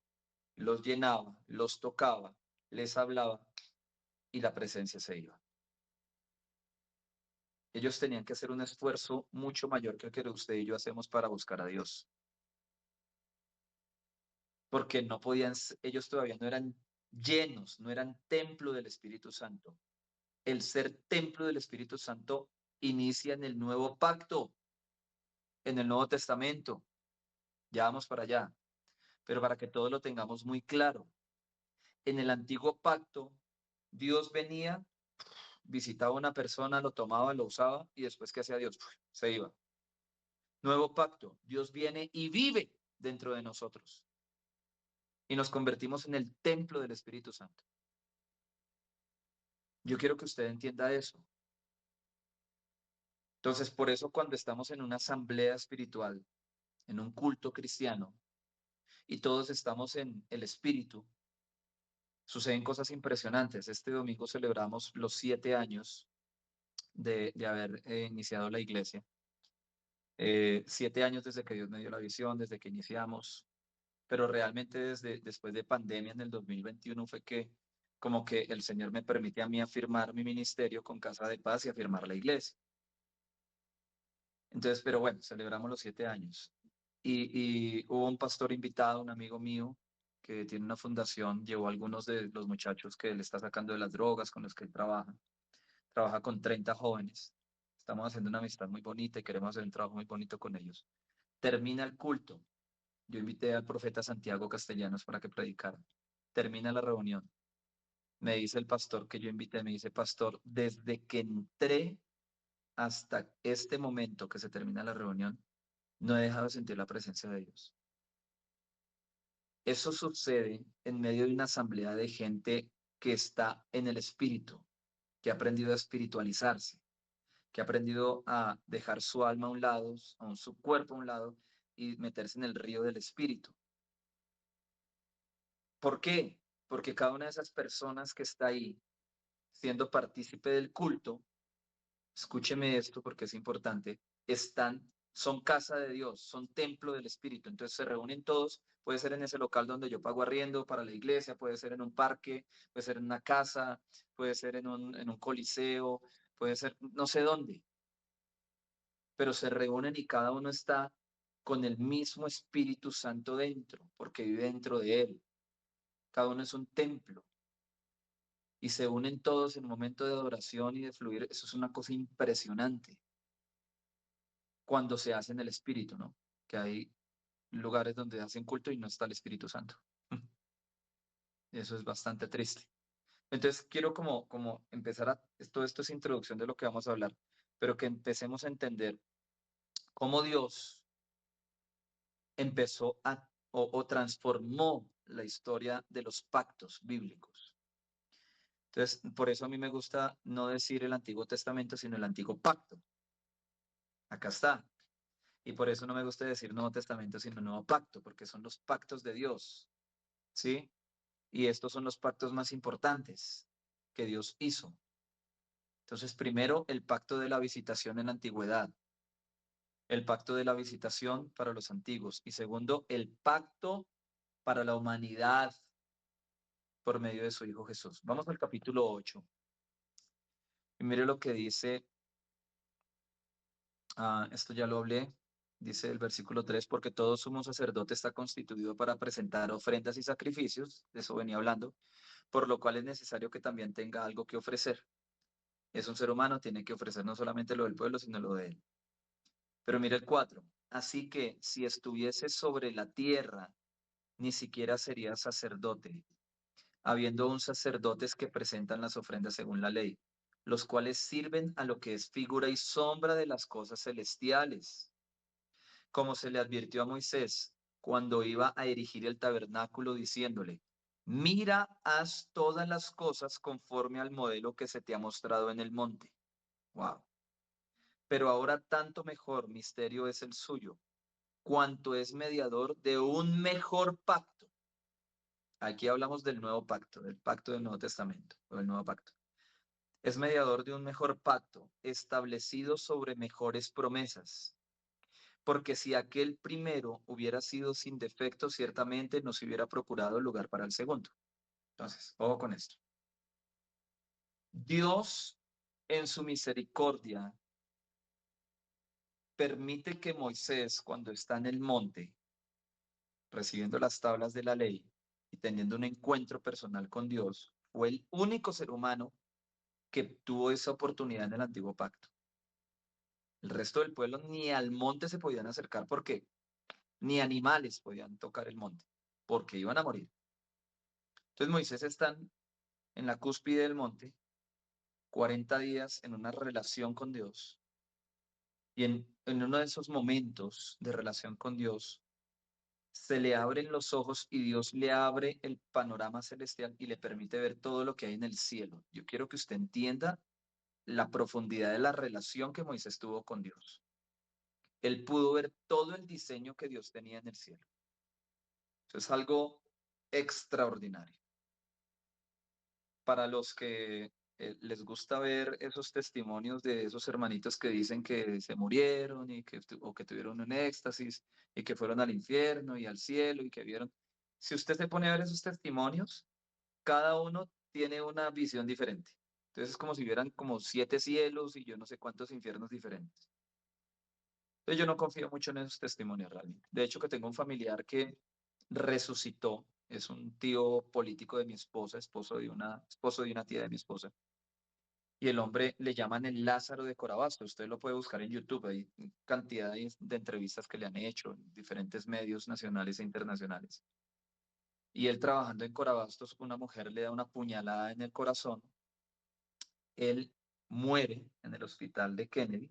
A: los llenaba, los tocaba, les hablaba y la presencia se iba. Ellos tenían que hacer un esfuerzo mucho mayor que el que usted y yo hacemos para buscar a Dios, porque no podían, ellos todavía no eran llenos, no eran templo del Espíritu Santo. El ser templo del Espíritu Santo inicia en el nuevo pacto, en el Nuevo Testamento. Ya vamos para allá, pero para que todos lo tengamos muy claro. En el antiguo pacto, Dios venía, visitaba a una persona, lo tomaba, lo usaba y después, ¿qué hacía Dios? Se iba. Nuevo pacto, Dios viene y vive dentro de nosotros y nos convertimos en el templo del Espíritu Santo. Yo quiero que usted entienda eso. Entonces, por eso cuando estamos en una asamblea espiritual, en un culto cristiano, y todos estamos en el Espíritu, suceden cosas impresionantes. Este domingo celebramos los 7 años de haber iniciado la iglesia. 7 años desde que Dios me dio la visión, desde que iniciamos, pero realmente después de pandemia en el 2021 fue que como que el Señor me permite a mí afirmar mi ministerio con Casa de Paz y afirmar la iglesia. Entonces, pero bueno, celebramos los 7 años. Y hubo un pastor invitado, un amigo mío, que tiene una fundación, llevó a algunos de los muchachos que él está sacando de las drogas con los que él trabaja. Trabaja con 30 jóvenes. Estamos haciendo una amistad muy bonita y queremos hacer un trabajo muy bonito con ellos. Termina el culto. Yo invité al profeta Santiago Castellanos para que predicara. Termina la reunión. Me dice el pastor que yo invité, me dice, pastor, desde que entré hasta este momento que se termina la reunión, no he dejado de sentir la presencia de Dios. Eso sucede en medio de una asamblea de gente que está en el espíritu, que ha aprendido a espiritualizarse, que ha aprendido a dejar su alma a un lado, su cuerpo a un lado y meterse en el río del espíritu. ¿Por qué? Porque cada una de esas personas que está ahí siendo partícipe del culto, escúcheme esto porque es importante, son casa de Dios, son templo del Espíritu. Entonces se reúnen todos, puede ser en ese local donde yo pago arriendo para la iglesia, puede ser en un parque, puede ser en una casa, puede ser en un coliseo, puede ser no sé dónde, pero se reúnen y cada uno está con el mismo Espíritu Santo dentro, porque vive dentro de él. Cada uno es un templo. Y se unen todos en un momento de adoración y de fluir. Eso es una cosa impresionante cuando se hace en el Espíritu, ¿no? Que hay lugares donde hacen culto y no está el Espíritu Santo. Eso es bastante triste. Entonces quiero como empezar todo esto es introducción de lo que vamos a hablar, pero que empecemos a entender cómo Dios empezó o transformó la historia de los pactos bíblicos. Entonces, por eso a mí me gusta no decir el Antiguo Testamento, sino el Antiguo Pacto. Acá está. Y por eso no me gusta decir Nuevo Testamento, sino Nuevo Pacto, porque son los pactos de Dios, ¿sí? Y estos son los pactos más importantes que Dios hizo. Entonces, primero, el pacto de la visitación en la antigüedad, el pacto de la visitación para los antiguos. Y segundo, el pacto para la humanidad por medio de su Hijo Jesús. Vamos al capítulo 8. Y mire lo que dice, esto ya lo hablé, dice el versículo 3, porque todo sumo sacerdote está constituido para presentar ofrendas y sacrificios, de eso venía hablando, por lo cual es necesario que también tenga algo que ofrecer. Es un ser humano, tiene que ofrecer no solamente lo del pueblo, sino lo de él. Pero mira el 4, así que si estuviese sobre la tierra, ni siquiera sería sacerdote, habiendo aún sacerdotes que presentan las ofrendas según la ley, los cuales sirven a lo que es figura y sombra de las cosas celestiales, como se le advirtió a Moisés cuando iba a erigir el tabernáculo, diciéndole, mira, haz todas las cosas conforme al modelo que se te ha mostrado en el monte. Wow. Pero ahora tanto mejor misterio es el suyo, cuanto es mediador de un mejor pacto. Aquí hablamos del nuevo pacto, del pacto del Nuevo Testamento, o del nuevo pacto. Es mediador de un mejor pacto, establecido sobre mejores promesas. Porque si aquel primero hubiera sido sin defecto, ciertamente no se hubiera procurado lugar para el segundo. Entonces, ojo con esto. Dios, en su misericordia, permite que Moisés, cuando está en el monte, recibiendo las tablas de la ley y teniendo un encuentro personal con Dios, fue el único ser humano que tuvo esa oportunidad en el antiguo pacto. El resto del pueblo ni al monte se podían acercar porque ni animales podían tocar el monte, porque iban a morir. Entonces Moisés está en la cúspide del monte, 40 días en una relación con Dios, y en uno de esos momentos de relación con Dios, se le abren los ojos y Dios le abre el panorama celestial y le permite ver todo lo que hay en el cielo. Yo quiero que usted entienda la profundidad de la relación que Moisés tuvo con Dios. Él pudo ver todo el diseño que Dios tenía en el cielo. Eso es algo extraordinario. Para los que les gusta ver esos testimonios de esos hermanitos que dicen que se murieron o que tuvieron un éxtasis y que fueron al infierno y al cielo y que vieron. Si usted se pone a ver esos testimonios, cada uno tiene una visión diferente. Entonces es como si hubieran como 7 cielos y yo no sé cuántos infiernos diferentes. Entonces yo no confío mucho en esos testimonios realmente. De hecho, que tengo un familiar que resucitó, es un tío político de mi esposa, esposo de una tía de mi esposa, y el hombre le llaman el Lázaro de Corabasto. Usted lo puede buscar en YouTube, hay cantidad de entrevistas que le han hecho en diferentes medios nacionales e internacionales. Y él trabajando en Corabastos, una mujer le da una puñalada en el corazón, él muere en el hospital de Kennedy,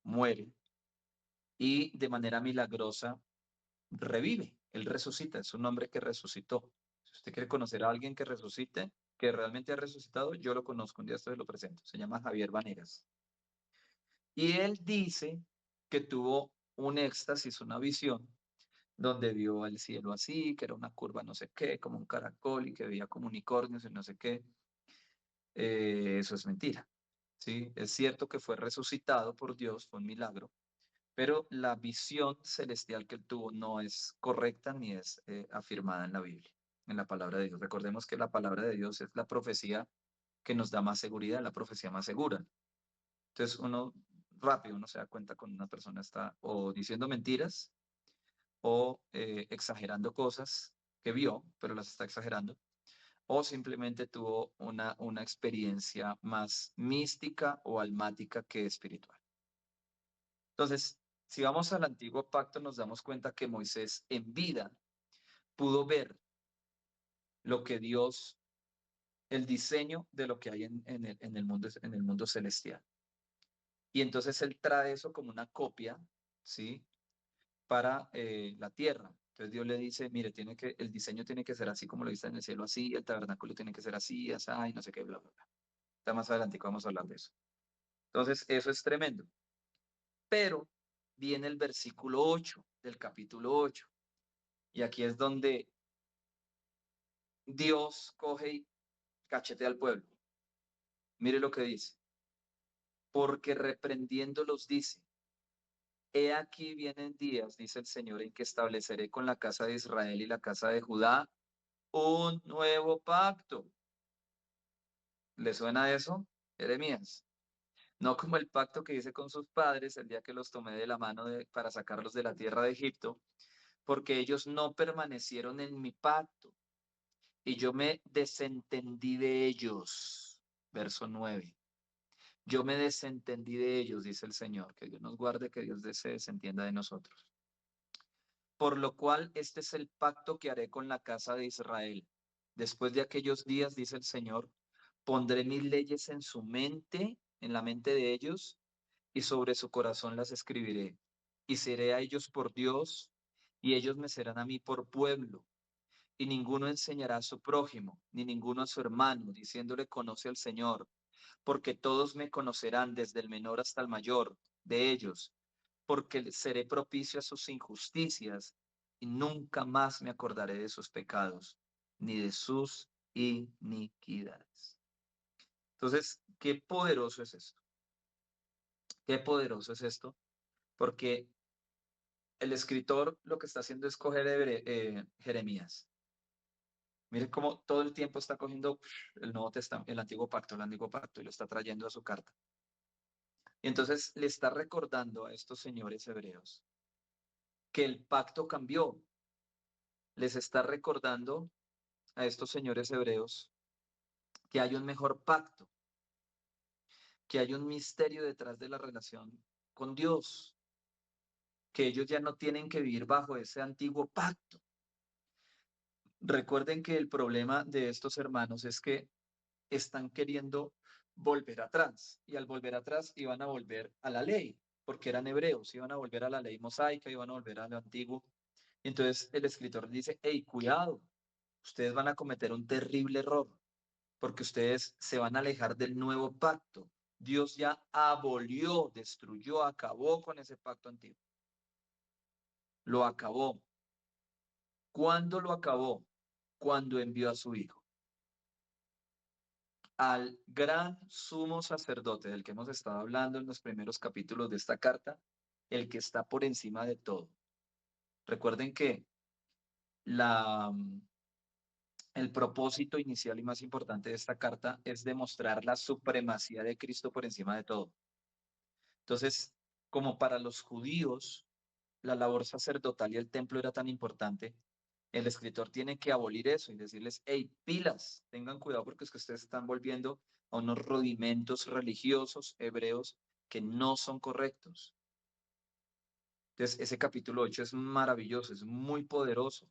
A: muere, y de manera milagrosa revive, él resucita, es un hombre que resucitó. Si usted quiere conocer a alguien que resucite, que realmente ha resucitado, yo lo conozco, un día esto se lo presento, se llama Javier Vanegas. Y él dice que tuvo un éxtasis, una visión, donde vio el cielo así, que era una curva no sé qué, como un caracol, y que veía como unicornios y no sé qué. Eso es mentira, ¿sí? Es cierto que fue resucitado por Dios, fue un milagro, pero la visión celestial que él tuvo no es correcta ni es afirmada en la Biblia, en la palabra de Dios. Recordemos que la palabra de Dios es la profecía que nos da más seguridad, la profecía más segura. Entonces uno se da cuenta cuando una persona está o diciendo mentiras o exagerando cosas que vio, pero las está exagerando, o simplemente tuvo una experiencia más mística o almática que espiritual. Entonces, si vamos al antiguo pacto, nos damos cuenta que Moisés en vida pudo ver lo que Dios, el diseño de lo que hay en el mundo celestial. Y entonces él trae eso como una copia, ¿sí? Para la tierra. Entonces Dios le dice, mire, el diseño tiene que ser así como lo viste en el cielo, así, el tabernáculo tiene que ser así, así, y no sé qué, bla, bla, bla. Está más adelante, vamos a hablar de eso. Entonces, eso es tremendo. Pero viene el versículo 8 del capítulo 8. Y aquí es donde Dios coge y cachetea al pueblo. Mire lo que dice. Porque reprendiéndolos dice, he aquí vienen días, dice el Señor, en que estableceré con la casa de Israel y la casa de Judá un nuevo pacto. ¿Le suena eso, Jeremías? No como el pacto que hice con sus padres el día que los tomé de la mano para sacarlos de la tierra de Egipto, porque ellos no permanecieron en mi pacto y yo me desentendí de ellos. Verso 9. Yo me desentendí de ellos, dice el Señor. Que Dios nos guarde, que Dios se desentienda de nosotros. Por lo cual este es el pacto que haré con la casa de Israel. Después de aquellos días, dice el Señor, pondré mis leyes en su mente, en la mente de ellos, y sobre su corazón las escribiré. Y seré a ellos por Dios, y ellos me serán a mí por pueblo. Y ninguno enseñará a su prójimo, ni ninguno a su hermano, diciéndole conoce al Señor, porque todos me conocerán desde el menor hasta el mayor de ellos, porque seré propicio a sus injusticias y nunca más me acordaré de sus pecados, ni de sus iniquidades. Entonces, qué poderoso es esto. Qué poderoso es esto, porque el escritor lo que está haciendo es coger Jeremías. Mire cómo todo el tiempo está cogiendo el Nuevo Testamento, el Antiguo Pacto, y lo está trayendo a su carta. Y entonces le está recordando a estos señores hebreos que el pacto cambió. Les está recordando a estos señores hebreos que hay un mejor pacto, que hay un misterio detrás de la relación con Dios, que ellos ya no tienen que vivir bajo ese antiguo pacto. Recuerden que el problema de estos hermanos es que están queriendo volver atrás y al volver atrás iban a volver a la ley, porque eran hebreos, iban a volver a la ley mosaica, iban a volver a lo antiguo. Y entonces el escritor dice, hey, cuidado, ustedes van a cometer un terrible error, porque ustedes se van a alejar del nuevo pacto. Dios ya abolió, destruyó, acabó con ese pacto antiguo. Lo acabó. ¿Cuándo lo acabó? Cuando envió a su hijo. Al gran sumo sacerdote del que hemos estado hablando en los primeros capítulos de esta carta, el que está por encima de todo. Recuerden que la, el propósito inicial y más importante de esta carta es demostrar la supremacía de Cristo por encima de todo. Entonces, como para los judíos la labor sacerdotal y el templo era tan importante, el escritor tiene que abolir eso y decirles, hey, pilas, tengan cuidado porque es que ustedes están volviendo a unos rudimentos religiosos hebreos que no son correctos. Entonces, ese capítulo 8 es maravilloso, es muy poderoso,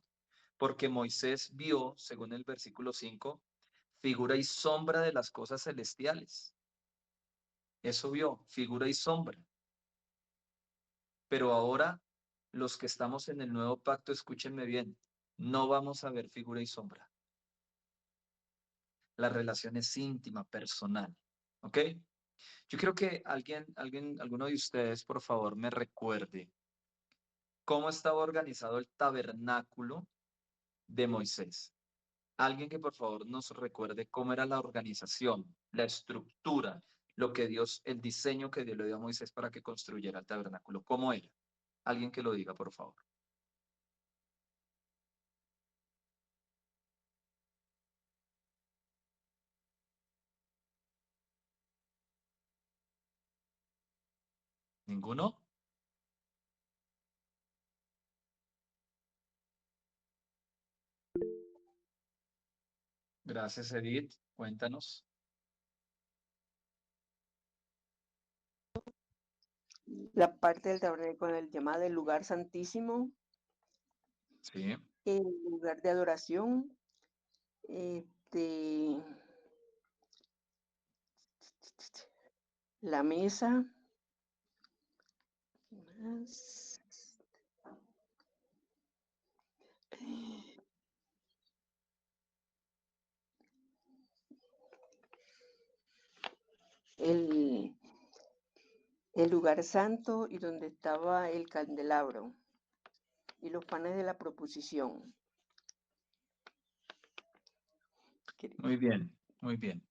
A: porque Moisés vio, según el versículo 5, figura y sombra de las cosas celestiales. Eso vio, figura y sombra. Pero ahora, los que estamos en el nuevo pacto, escúchenme bien, no vamos a ver figura y sombra. La relación es íntima, personal. ¿Ok? Yo quiero que alguno de ustedes, por favor, me recuerde cómo estaba organizado el tabernáculo de Moisés. Alguien que por favor nos recuerde cómo era la organización, la estructura, lo que Dios, el diseño que Dios le dio a Moisés para que construyera el tabernáculo. ¿Cómo era? Alguien que lo diga, por favor. ¿Ninguno? Gracias, Edith. Cuéntanos.
D: La parte del tabernáculo, el llamado el lugar santísimo,
A: Sí.
D: el lugar de adoración, la mesa, ¿qué más? El el lugar santo y donde estaba el candelabro y los panes de la proposición.
A: Muy bien, muy bien.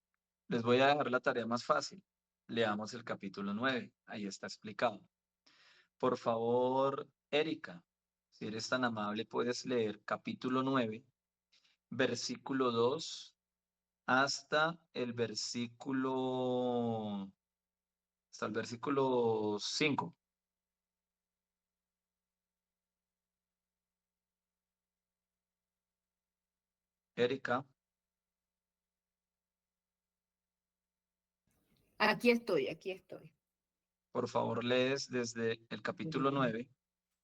A: Les voy a dejar la tarea más fácil. Leamos el capítulo 9. Ahí está explicado. Por favor, Erika, si eres tan amable, puedes leer capítulo 9, versículo 2 hasta el versículo 5. Erika,
E: Aquí estoy.
A: por favor, lees desde el capítulo 9,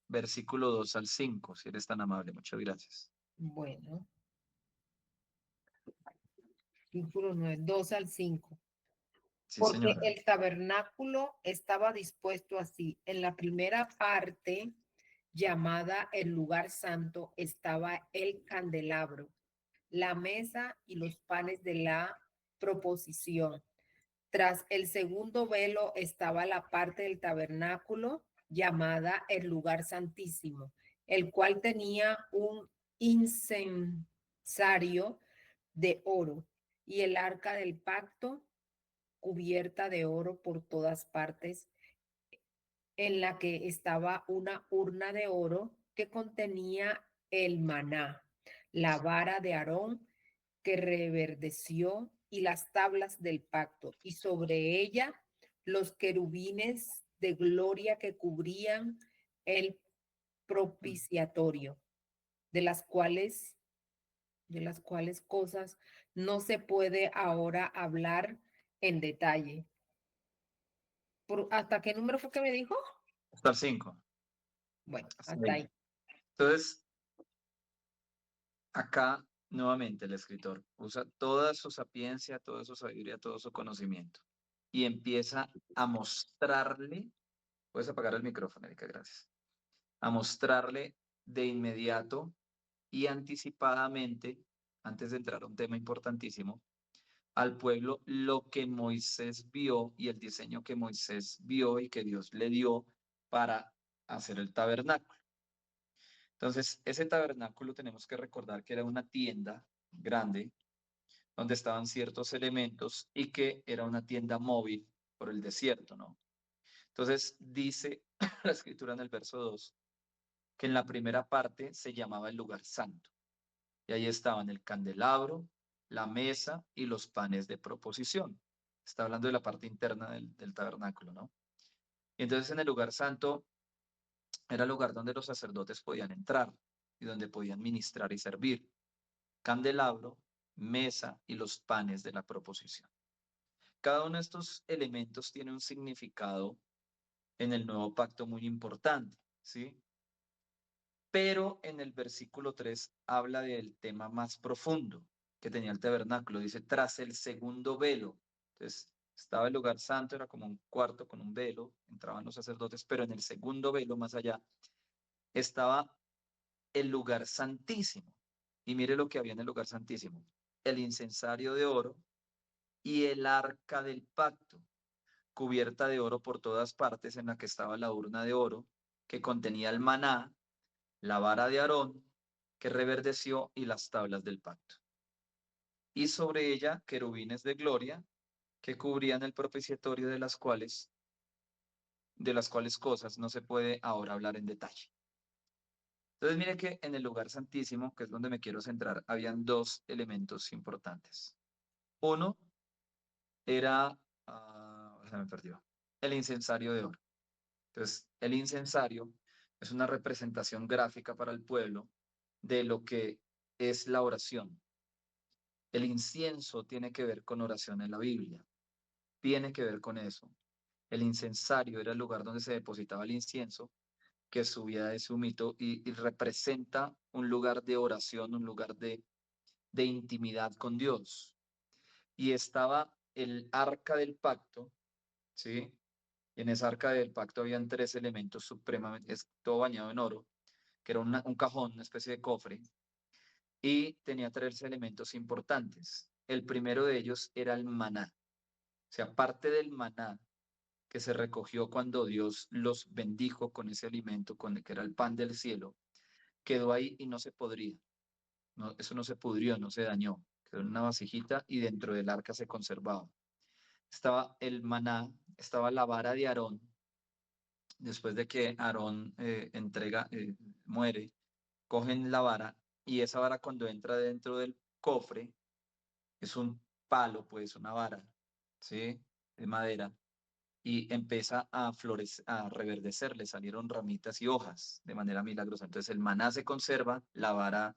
A: versículo 2 al 5, si eres tan amable. Muchas gracias.
E: Bueno, versículo 9, 2 al 5.
A: Sí,
E: Porque
A: señora.
E: el tabernáculo estaba dispuesto así. En la primera parte, llamada el lugar santo, estaba el candelabro, la mesa y los panes de la proposición. Tras el segundo velo estaba la parte del tabernáculo llamada el lugar santísimo, el cual tenía un incensario de oro y el arca del pacto cubierta de oro por todas partes, en la que estaba una urna de oro que contenía el maná, la vara de Aarón que reverdeció y las tablas del pacto, y sobre ella los querubines de gloria que cubrían el propiciatorio, de las cuales cosas no se puede ahora hablar en detalle. ¿Hasta qué número fue que me dijo?
A: Hasta el 5.
E: Bueno,
A: Hasta
E: hasta
A: ahí.
E: ahí.
A: Entonces, acá nuevamente el escritor usa toda su sapiencia, toda su sabiduría, todo su conocimiento y empieza a mostrarle, puedes apagar el micrófono, Erika, gracias, a mostrarle de inmediato y anticipadamente, antes de entrar a un tema importantísimo, al pueblo lo que Moisés vio y el diseño que Moisés vio y que Dios le dio para hacer el tabernáculo. Entonces, ese tabernáculo tenemos que recordar que era una tienda grande donde estaban ciertos elementos y que era una tienda móvil por el desierto, ¿no? Entonces, dice la escritura en el verso 2 que en la primera parte se llamaba el lugar santo. Y ahí estaban el candelabro, la mesa y los panes de proposición. Está hablando de la parte interna del tabernáculo, ¿no? Y entonces en el lugar santo era el lugar donde los sacerdotes podían entrar y donde podían ministrar y servir. Candelabro, mesa y los panes de la proposición. Cada uno de estos elementos tiene un significado en el nuevo pacto muy importante, ¿sí? Pero en el versículo 3 habla del tema más profundo que tenía el tabernáculo. Dice, tras el segundo velo. Entonces, estaba el lugar santo, era como un cuarto con un velo, entraban los sacerdotes, pero en el segundo velo, más allá, estaba el lugar santísimo. Y mire lo que había en el lugar santísimo. El incensario de oro y el arca del pacto, cubierta de oro por todas partes, en la que estaba la urna de oro, que contenía el maná, la vara de Aarón, que reverdeció, y las tablas del pacto. Y sobre ella querubines de gloria, que cubrían el propiciatorio, de las cuales cosas no se puede ahora hablar en detalle. Entonces mire que en el lugar santísimo, que es donde me quiero centrar, habían dos elementos importantes. Uno era, se me perdió, el incensario de oro. Entonces, el incensario es una representación gráfica para el pueblo de lo que es la oración. El incienso tiene que ver con oración en la Biblia, tiene que ver con eso. El incensario era el lugar donde se depositaba el incienso que subía de su mito y representa un lugar de oración, un lugar de intimidad con Dios. Y estaba el arca del pacto, ¿sí? Y en esa arca del pacto habían tres elementos supremamente, todo bañado en oro, que era un cajón, una especie de cofre, y tenía tres elementos importantes. El primero de ellos era el maná. O sea, parte del maná que se recogió cuando Dios los bendijo con ese alimento, con el que era el pan del cielo, quedó ahí y no se podría. No, eso no se pudrió, no se dañó. Quedó en una vasijita y dentro del arca se conservaba. Estaba el maná, estaba la vara de Aarón. Después de que Aarón muere, cogen la vara y esa vara cuando entra dentro del cofre es un palo, pues una vara, ¿sí? De madera y empieza a florecer, a reverdecer, le salieron ramitas y hojas de manera milagrosa. Entonces el maná se conserva, la vara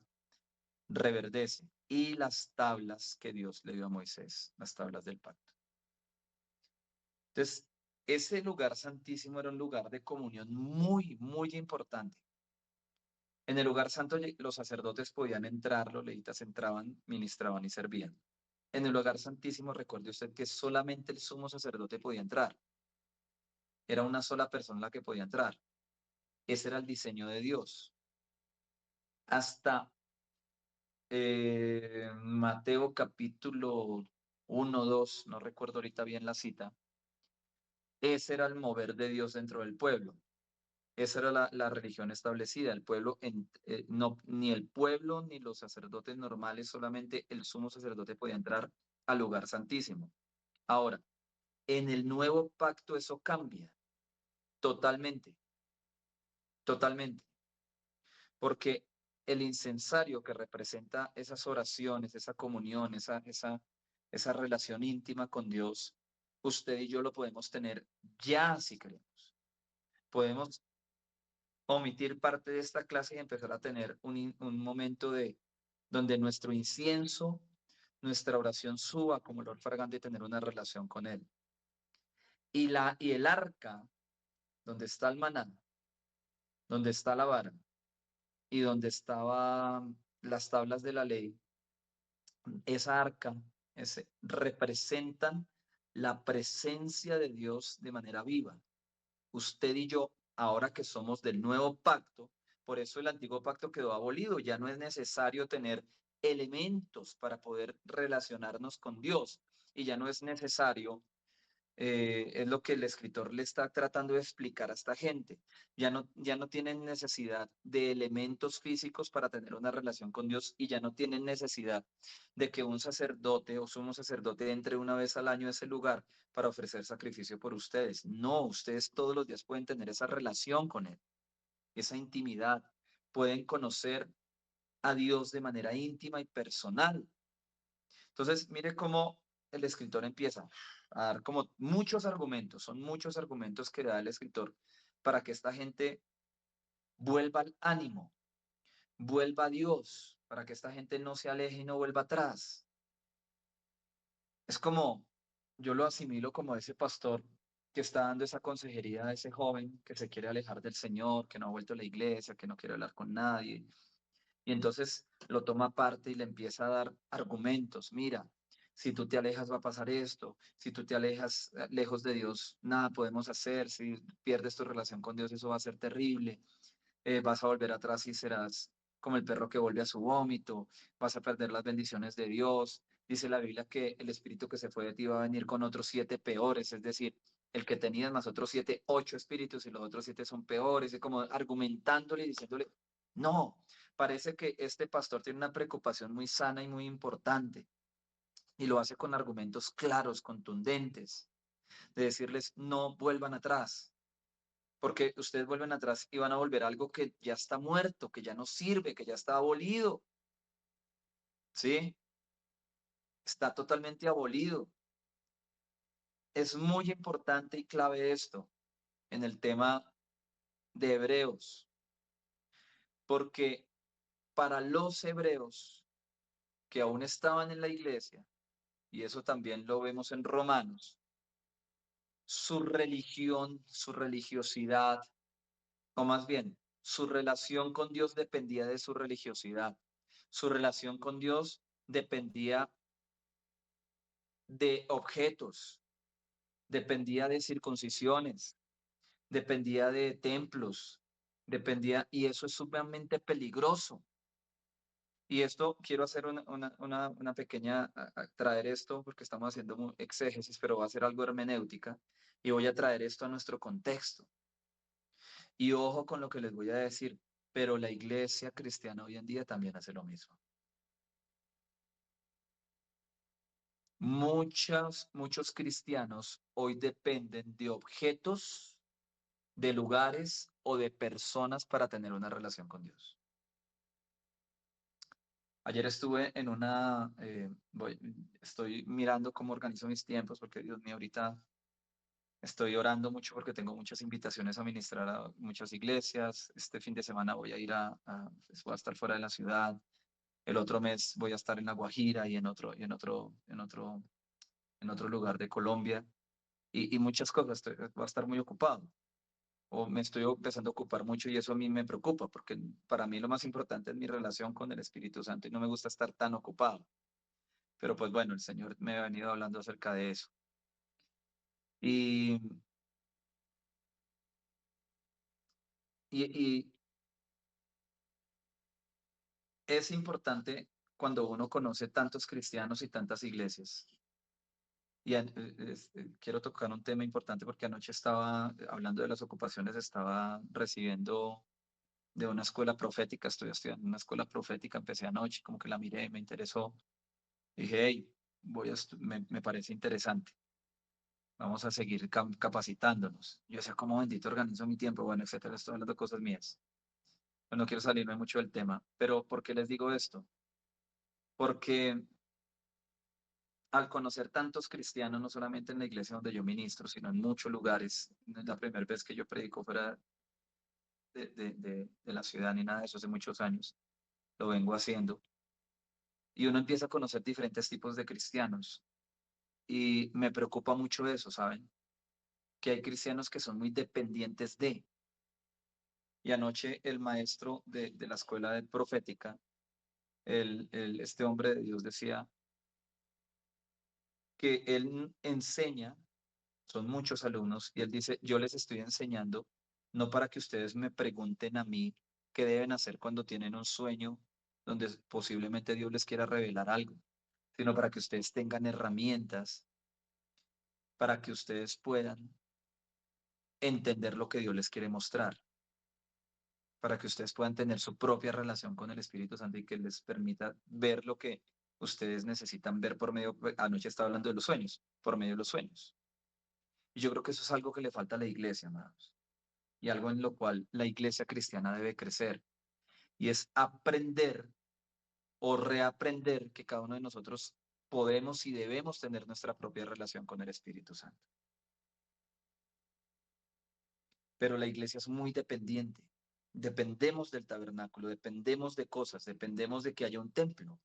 A: reverdece y las tablas que Dios le dio a Moisés, las tablas del pacto. Entonces, ese lugar santísimo era un lugar de comunión muy, muy importante. En el lugar santo los sacerdotes podían entrar, los levitas entraban, ministraban y servían. En el lugar santísimo, recuerde usted que solamente el sumo sacerdote podía entrar. Era una sola persona la que podía entrar. Ese era el diseño de Dios. Hasta Mateo capítulo 1, 2, no recuerdo ahorita bien la cita, ese era el mover de Dios dentro del pueblo. Esa era la religión establecida. El pueblo, no, ni el pueblo ni los sacerdotes normales, solamente el sumo sacerdote podía entrar al lugar santísimo. Ahora, en el nuevo pacto eso cambia totalmente, totalmente, porque el incensario que representa esas oraciones, esa comunión, esa relación íntima con Dios, usted y yo lo podemos tener ya si queremos. Podemos omitir parte de esta clase y empezar a tener un momento donde nuestro incienso, nuestra oración suba como olor fragante y tener una relación con Él. Y el arca, donde está el maná, donde está la vara y donde estaban las tablas de la ley, esa arca representan la presencia de Dios de manera viva. Usted y yo, ahora que somos del nuevo pacto, por eso el antiguo pacto quedó abolido, ya no es necesario tener elementos para poder relacionarnos con Dios y ya no es necesario, es lo que el escritor le está tratando de explicar a esta gente, ya no tienen necesidad de elementos físicos para tener una relación con Dios y ya no tienen necesidad de que un sacerdote o sumo sacerdote entre una vez al año a ese lugar para ofrecer sacrificio por ustedes. No, ustedes todos los días pueden tener esa relación con Él, esa intimidad, pueden conocer a Dios de manera íntima y personal. Entonces, mire cómo el escritor empieza a dar como muchos argumentos, son muchos argumentos que da el escritor para que esta gente vuelva al ánimo, vuelva a Dios, para que esta gente no se aleje y no vuelva atrás. Es como, yo lo asimilo como ese pastor que está dando esa consejería a ese joven que se quiere alejar del Señor, que no ha vuelto a la iglesia, que no quiere hablar con nadie. Y entonces lo toma aparte y le empieza a dar argumentos. Mira, si tú te alejas va a pasar esto, si tú te alejas lejos de Dios, nada podemos hacer, si pierdes tu relación con Dios, eso va a ser terrible, vas a volver atrás y serás como el perro que vuelve a su vómito, vas a perder las bendiciones de Dios. Dice la Biblia que el espíritu que se fue de ti va a venir con otros 7 peores, es decir, el que tenías más otros 7, 8 espíritus y los otros 7 son peores, y como argumentándole y diciéndole, no, parece que este pastor tiene una preocupación muy sana y muy importante y lo hace con argumentos claros, contundentes, de decirles, no vuelvan atrás, porque ustedes vuelven atrás y van a volver a algo que ya está muerto, que ya no sirve, que ya está abolido, ¿sí? Está totalmente abolido. Es muy importante y clave esto en el tema de Hebreos, porque para los hebreos que aún estaban en la iglesia, y eso también lo vemos en Romanos, su religión, su religiosidad, o más bien, su relación con Dios dependía de su religiosidad. Su relación con Dios dependía de objetos, dependía de circuncisiones, dependía de templos, dependía, y eso es sumamente peligroso, Y esto quiero hacer una pequeña, traer esto porque estamos haciendo exégesis, pero va a ser algo hermenéutica y voy a traer esto a nuestro contexto. Y ojo con lo que les voy a decir, pero la iglesia cristiana hoy en día también hace lo mismo. Muchos cristianos hoy dependen de objetos, de lugares o de personas para tener una relación con Dios. Ayer estuve en estoy mirando cómo organizo mis tiempos, porque Dios mío, ahorita estoy orando mucho porque tengo muchas invitaciones a ministrar a muchas iglesias. Este fin de semana voy a ir pues, voy a estar fuera de la ciudad. El otro mes voy a estar en La Guajira y en otro lugar de Colombia y muchas cosas. Voy a estar muy ocupado o me estoy empezando a ocupar mucho y eso a mí me preocupa porque para mí lo más importante es mi relación con el Espíritu Santo y no me gusta estar tan ocupado. Pero pues bueno, el Señor me ha venido hablando acerca de eso. Y, y es importante cuando uno conoce tantos cristianos y tantas iglesias. Y quiero tocar un tema importante porque anoche estaba hablando de las ocupaciones, estaba recibiendo de una escuela profética, estoy estudiando en una escuela profética, empecé anoche, como que la miré, me interesó. Dije, hey, me parece interesante. Vamos a seguir capacitándonos. Yo decía, ¿cómo bendito organizo mi tiempo? Bueno, etcétera, estoy hablando de cosas mías. No quiero salirme mucho del tema, pero ¿por qué les digo esto? Porque al conocer tantos cristianos, no solamente en la iglesia donde yo ministro, sino en muchos lugares, no es la primera vez que yo predico fuera de la ciudad ni nada de eso, hace muchos años, lo vengo haciendo, y uno empieza a conocer diferentes tipos de cristianos, y me preocupa mucho eso, ¿saben? Que hay cristianos que son muy dependientes de, y anoche el maestro de la escuela de profética, este hombre de Dios decía que él enseña, son muchos alumnos, y él dice, yo les estoy enseñando no para que ustedes me pregunten a mí qué deben hacer cuando tienen un sueño donde posiblemente Dios les quiera revelar algo, sino para que ustedes tengan herramientas, para que ustedes puedan entender lo que Dios les quiere mostrar, para que ustedes puedan tener su propia relación con el Espíritu Santo y que les permita ver lo que ustedes necesitan ver por medio, anoche estaba hablando de los sueños, por medio de los sueños. Y yo creo que eso es algo que le falta a la iglesia, amados, y algo en lo cual la iglesia cristiana debe crecer, y es aprender o reaprender que cada uno de nosotros podemos y debemos tener nuestra propia relación con el Espíritu Santo. Pero la iglesia es muy dependiente. Dependemos del tabernáculo, dependemos de cosas, dependemos de que haya un templo.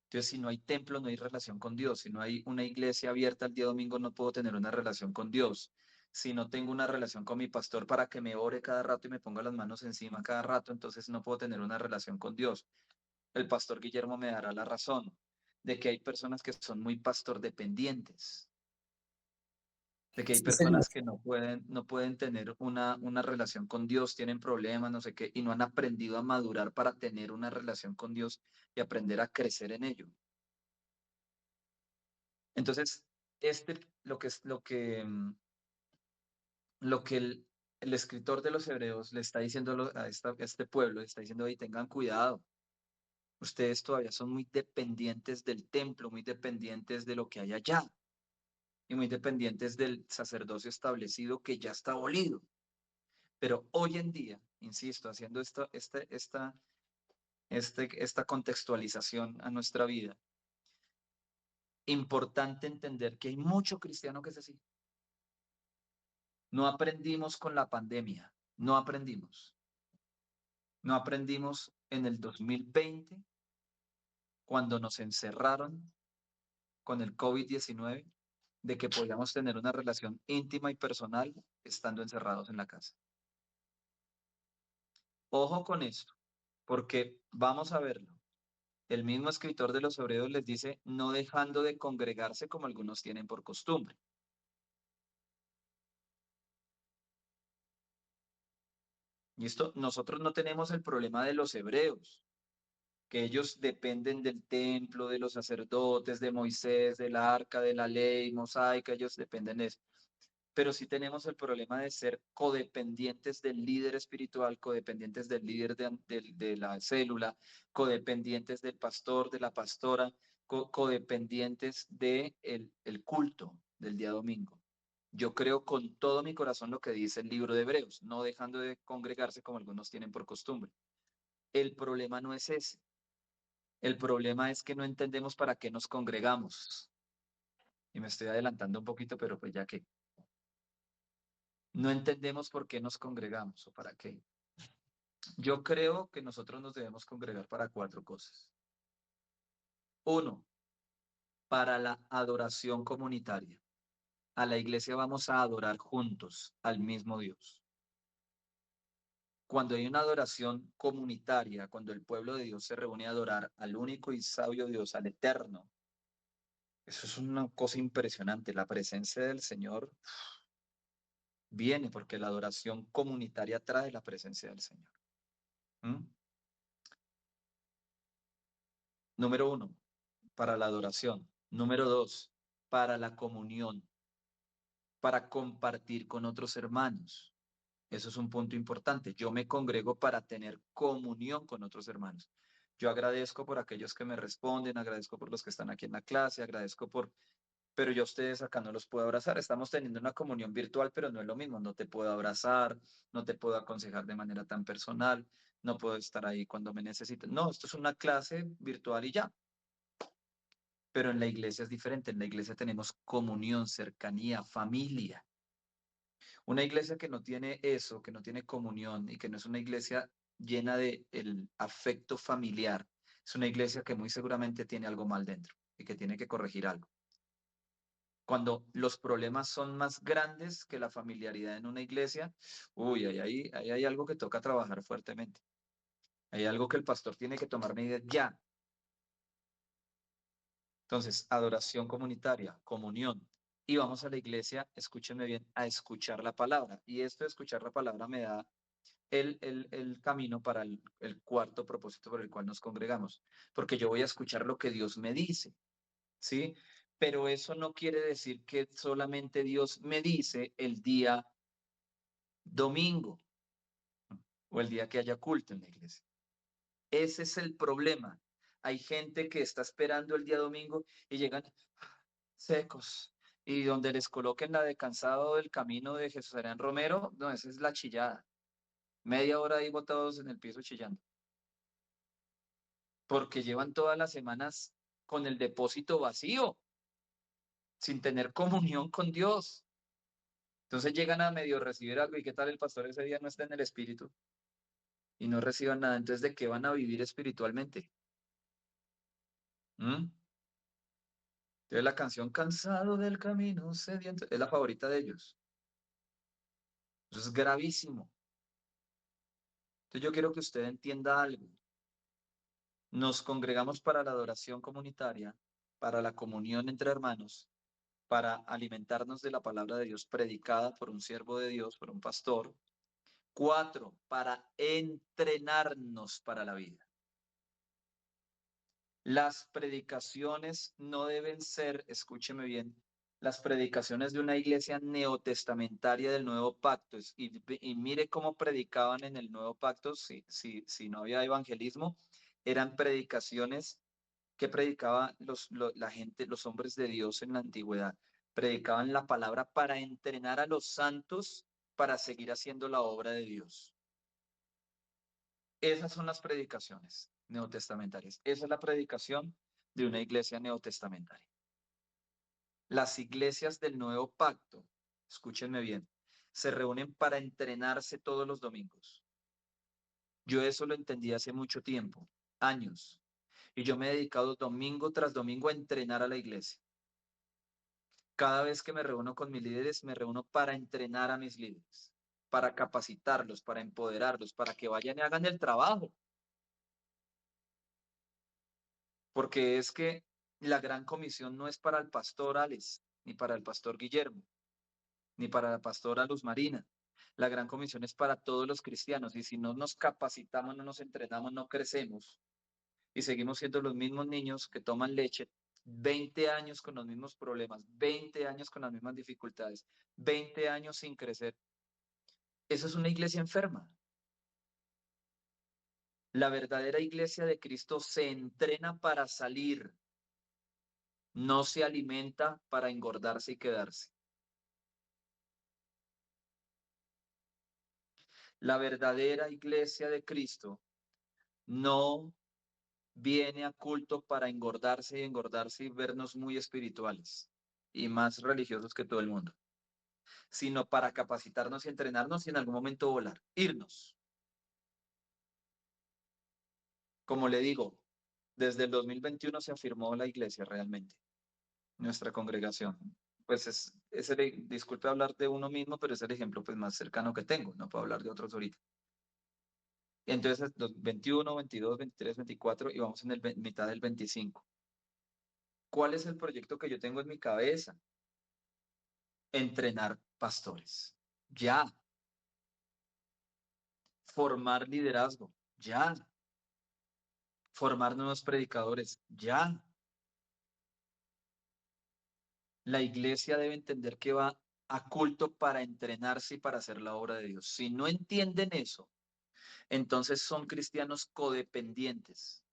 A: Entonces, si no hay templo, no hay relación con Dios. Si no hay una iglesia abierta el día domingo, no puedo tener una relación con Dios. Si no tengo una relación con mi pastor para que me ore cada rato y me ponga las manos encima cada rato, entonces no puedo tener una relación con Dios. El pastor Guillermo me dará la razón de que hay personas que son muy pastor dependientes, de que hay
C: Sí, señor.
A: personas que no pueden tener una relación con Dios, tienen problemas, no sé qué, y no han aprendido a madurar para tener una relación con Dios y aprender a crecer en ello. Entonces, lo que el escritor de los Hebreos le está diciendo a este pueblo, le está diciendo, ahí tengan cuidado. Ustedes todavía son muy dependientes del templo, muy dependientes de lo que hay allá y muy dependientes del sacerdocio establecido que ya está abolido. Pero hoy en día, insisto, haciendo esta contextualización a nuestra vida, importante entender que hay mucho cristiano que es así. No aprendimos con la pandemia, no aprendimos. No aprendimos en el 2020, cuando nos encerraron con el COVID-19, de que podíamos tener una relación íntima y personal estando encerrados en la casa. Ojo con esto, porque vamos a verlo. El mismo escritor de los Hebreos les dice, no dejando de congregarse como algunos tienen por costumbre. ¿Listo? Nosotros no tenemos el problema de los hebreos, que ellos dependen del templo, de los sacerdotes, de Moisés, del arca, de la ley mosaica, ellos dependen de eso. Pero sí tenemos el problema de ser codependientes del líder espiritual, codependientes del líder de la célula, codependientes del pastor, de la pastora, codependientes del el culto del día domingo. Yo creo con todo mi corazón lo que dice el libro de Hebreos, no dejando de congregarse como algunos tienen por costumbre. El problema no es ese. El problema es que no entendemos para qué nos congregamos. Y me estoy adelantando un poquito, pero pues ya que no entendemos por qué nos congregamos o para qué. Yo creo que nosotros nos debemos congregar para 4 cosas. 1, para la adoración comunitaria. A la iglesia vamos a adorar juntos al mismo Dios. Cuando hay una adoración comunitaria, cuando el pueblo de Dios se reúne a adorar al único y sabio Dios, al eterno, eso es una cosa impresionante. La presencia del Señor viene porque la adoración comunitaria trae la presencia del Señor. ¿Mm? Número 1, para la adoración. Número 2, para la comunión, para compartir con otros hermanos. Eso es un punto importante. Yo me congrego para tener comunión con otros hermanos. Yo agradezco por aquellos que me responden, agradezco por los que están aquí en la clase, agradezco por... Pero yo a ustedes acá no los puedo abrazar. Estamos teniendo una comunión virtual, pero no es lo mismo. No te puedo abrazar, no te puedo aconsejar de manera tan personal, no puedo estar ahí cuando me necesiten. No, esto es una clase virtual y ya. Pero en la iglesia es diferente. En la iglesia tenemos comunión, cercanía, familia. Una iglesia que no tiene eso, que no tiene comunión y que no es una iglesia llena de el afecto familiar, es una iglesia que muy seguramente tiene algo mal dentro y que tiene que corregir algo. Cuando los problemas son más grandes que la familiaridad en una iglesia, uy, ahí hay algo que toca trabajar fuertemente. Hay algo que el pastor tiene que tomar medidas ya. Entonces, adoración comunitaria, comunión. Y vamos a la iglesia, escúchenme bien, a escuchar la palabra. Y esto de escuchar la palabra me da el camino para el 4 propósito por el cual nos congregamos. Porque yo voy a escuchar lo que Dios me dice, ¿sí? Pero eso no quiere decir que solamente Dios me dice el día domingo o el día que haya culto en la iglesia. Ese es el problema. Hay gente que está esperando el día domingo y llegan secos. Y donde les coloquen la de cansado del camino de Jesús Adrián Romero, no, esa es la chillada. Media hora ahí botados en el piso chillando. Porque llevan todas las semanas con el depósito vacío, sin tener comunión con Dios. Entonces llegan a medio recibir algo y qué tal el pastor ese día no está en el espíritu y no reciban nada. Entonces, ¿de qué van a vivir espiritualmente? ¿Mm? Entonces la canción Cansado del camino sediento es la favorita de ellos. Eso es gravísimo. Entonces yo quiero que usted entienda algo. Nos congregamos para la adoración comunitaria, para la comunión entre hermanos, para alimentarnos de la palabra de Dios predicada por un siervo de Dios, por un pastor. 4, para entrenarnos para la vida. Las predicaciones no deben ser, escúcheme bien, las predicaciones de una iglesia neotestamentaria del Nuevo Pacto. Y mire cómo predicaban en el Nuevo Pacto, si no había evangelismo, eran predicaciones que predicaba la gente, los hombres de Dios en la antigüedad. Predicaban la palabra para entrenar a los santos para seguir haciendo la obra de Dios. Esas son las predicaciones neotestamentarias. Esa es la predicación de una iglesia neotestamentaria. Las iglesias del Nuevo Pacto, escúchenme bien, se reúnen para entrenarse todos los domingos. Yo eso lo entendí hace mucho tiempo, años, y yo me he dedicado domingo tras domingo a entrenar a la iglesia. Cada vez que me reúno con mis líderes, me reúno para entrenar a mis líderes, para capacitarlos, para empoderarlos, para que vayan y hagan el trabajo. Porque es que la gran comisión no es para el pastor Alex, ni para el pastor Guillermo, ni para la pastora Luz Marina. La Gran Comisión es para todos los cristianos y si no nos capacitamos, no nos entrenamos, no crecemos y seguimos siendo los mismos niños que toman leche 20 años con los mismos problemas, 20 años con las mismas dificultades, 20 años sin crecer. Eso es una iglesia enferma. La verdadera iglesia de Cristo se entrena para salir, no se alimenta para engordarse y quedarse. La verdadera iglesia de Cristo no viene a culto para engordarse y vernos muy espirituales y más religiosos que todo el mundo, sino para capacitarnos y entrenarnos y en algún momento volar, irnos. Como le digo, desde el 2021 se afirmó la iglesia realmente, nuestra congregación. Pues disculpe hablar de uno mismo, pero es el ejemplo pues más cercano que tengo, no puedo hablar de otros ahorita. Entonces, 21, 22, 23, 24 y vamos en mitad del 25. ¿Cuál es el proyecto que yo tengo en mi cabeza? Entrenar pastores. Ya. Formar liderazgo. Ya. Formar nuevos predicadores. Ya. La iglesia debe entender que va a culto para entrenarse y para hacer la obra de Dios. Si no entienden eso, entonces son cristianos codependientes.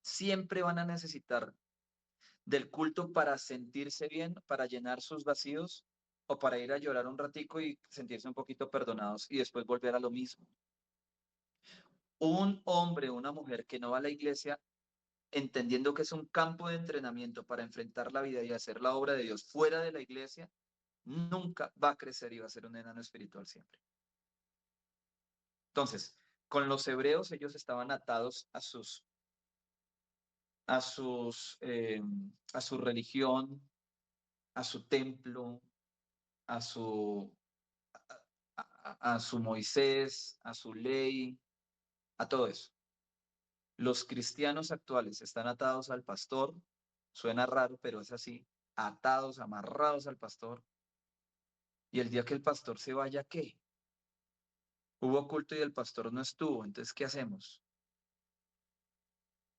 A: Siempre van a necesitar del culto para sentirse bien, para llenar sus vacíos o para ir a llorar un ratico y sentirse un poquito perdonados y después volver a lo mismo. Un hombre o una mujer que no va a la iglesia entendiendo que es un campo de entrenamiento para enfrentar la vida y hacer la obra de Dios fuera de la iglesia, nunca va a crecer y va a ser un enano espiritual siempre. Entonces, con los hebreos ellos estaban atados a su religión, a su templo, a su Moisés, a su ley, a todo eso. Los cristianos actuales están atados al pastor, suena raro, pero es así, atados, amarrados al pastor. Y el día que el pastor se vaya, ¿qué? Hubo culto y el pastor no estuvo, entonces, ¿qué hacemos?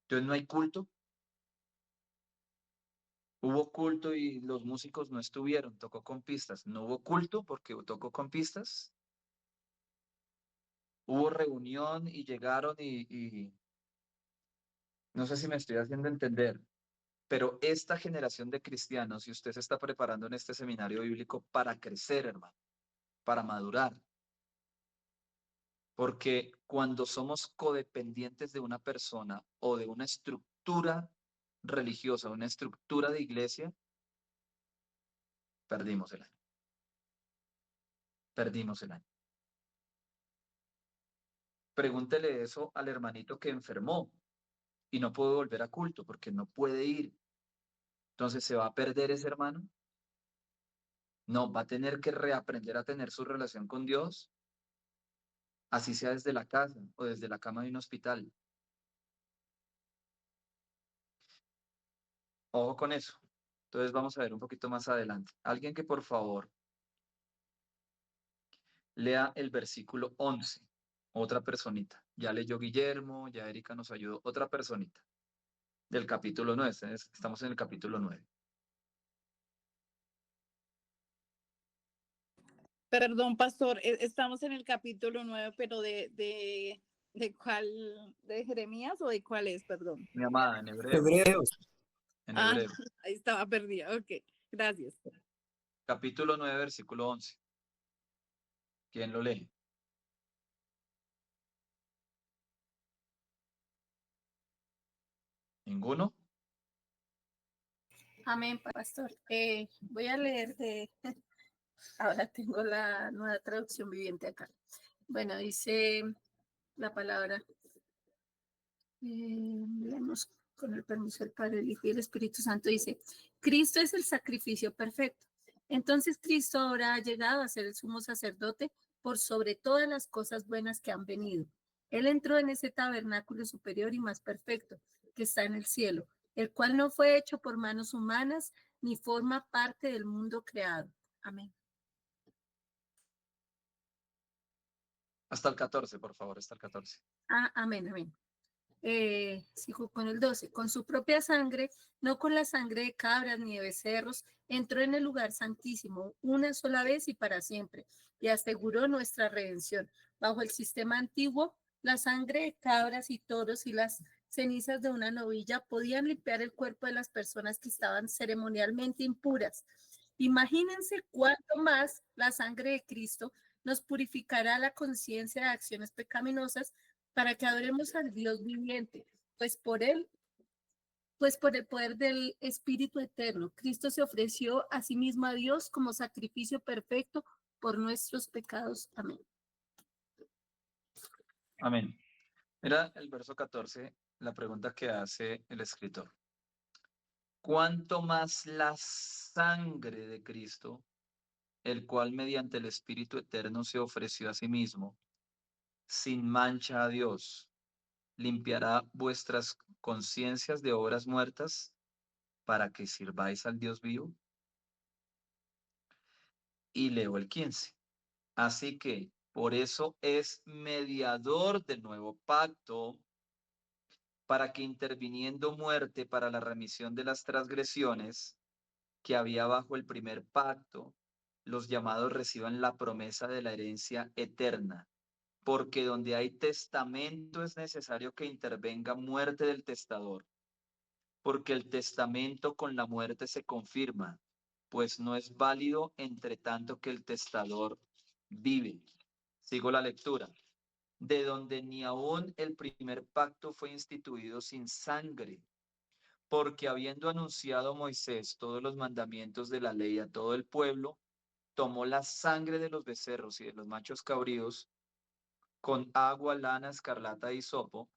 A: Entonces, ¿no hay culto? Hubo culto y los músicos no estuvieron, tocó con pistas. No hubo culto porque tocó con pistas. Hubo reunión y llegaron y no sé si me estoy haciendo entender, pero esta generación de cristianos, y usted se está preparando en este seminario bíblico para crecer, hermano, para madurar. Porque cuando somos codependientes de una persona o de una estructura religiosa, una estructura de iglesia, perdimos el año. Perdimos el año. Pregúntele eso al hermanito que enfermó y no puede volver a culto porque no puede ir. Entonces, ¿se va a perder ese hermano? No, va a tener que reaprender a tener su relación con Dios, así sea desde la casa o desde la cama de un hospital. Ojo con eso. Entonces vamos a ver un poquito más adelante. Alguien que por favor lea el versículo 11. Otra personita. Ya leyó Guillermo, ya Erika nos ayudó. Otra personita del capítulo 9. Estamos en el capítulo 9.
F: Perdón, pastor, estamos en el capítulo 9, pero ¿de cuál? ¿De Jeremías o de cuál es? Perdón.
A: Mi amada, en hebreo.
C: Hebreos.
A: En hebreo.
F: Ahí estaba perdida. Ok, gracias.
A: Capítulo 9, versículo 11. ¿Quién lo lee? ¿Ninguno?
B: Amén, pastor. Voy a leer ahora tengo la nueva traducción viviente acá. Bueno, dice la palabra, leemos con el permiso del Padre, el Hijo y el Espíritu Santo, dice, Cristo es el sacrificio perfecto. Entonces Cristo ahora ha llegado a ser el sumo sacerdote por sobre todas las cosas buenas que han venido. Él entró en ese tabernáculo superior y más perfecto que está en el cielo, el cual no fue hecho por manos humanas ni forma parte del mundo creado. Amén.
A: Hasta el 14, por favor, hasta el 14.
B: Amén, amén. Sigo con el 12. Con su propia sangre, no con la sangre de cabras ni de becerros, entró en el lugar santísimo una sola vez y para siempre, y aseguró nuestra redención. Bajo el sistema antiguo, la sangre de cabras y toros y las cenizas de una novilla podían limpiar el cuerpo de las personas que estaban ceremonialmente impuras. Imagínense cuánto más la sangre de Cristo nos purificará la conciencia de acciones pecaminosas para que adoremos al Dios viviente, pues por él, pues por el poder del Espíritu Eterno, Cristo se ofreció a sí mismo a Dios como sacrificio perfecto por nuestros pecados. Amén.
A: Amén. Mira el verso 14, la pregunta que hace el escritor. ¿Cuánto más la sangre de Cristo, el cual mediante el Espíritu Eterno se ofreció a sí mismo, sin mancha a Dios, limpiará vuestras conciencias de obras muertas para que sirváis al Dios vivo? Y leo el 15. Así que por eso es mediador del nuevo pacto, para que interviniendo muerte para la remisión de las transgresiones que había bajo el primer pacto, los llamados reciban la promesa de la herencia eterna. Porque donde hay testamento es necesario que intervenga muerte del testador, porque el testamento con la muerte se confirma, pues no es válido entre tanto que el testador vive. Sigo la lectura. De donde ni aún el primer pacto fue instituido sin sangre, porque habiendo anunciado Moisés todos los mandamientos de la ley a todo el pueblo, tomó la sangre de los becerros y de los machos cabríos con agua, lana, escarlata y hisopo,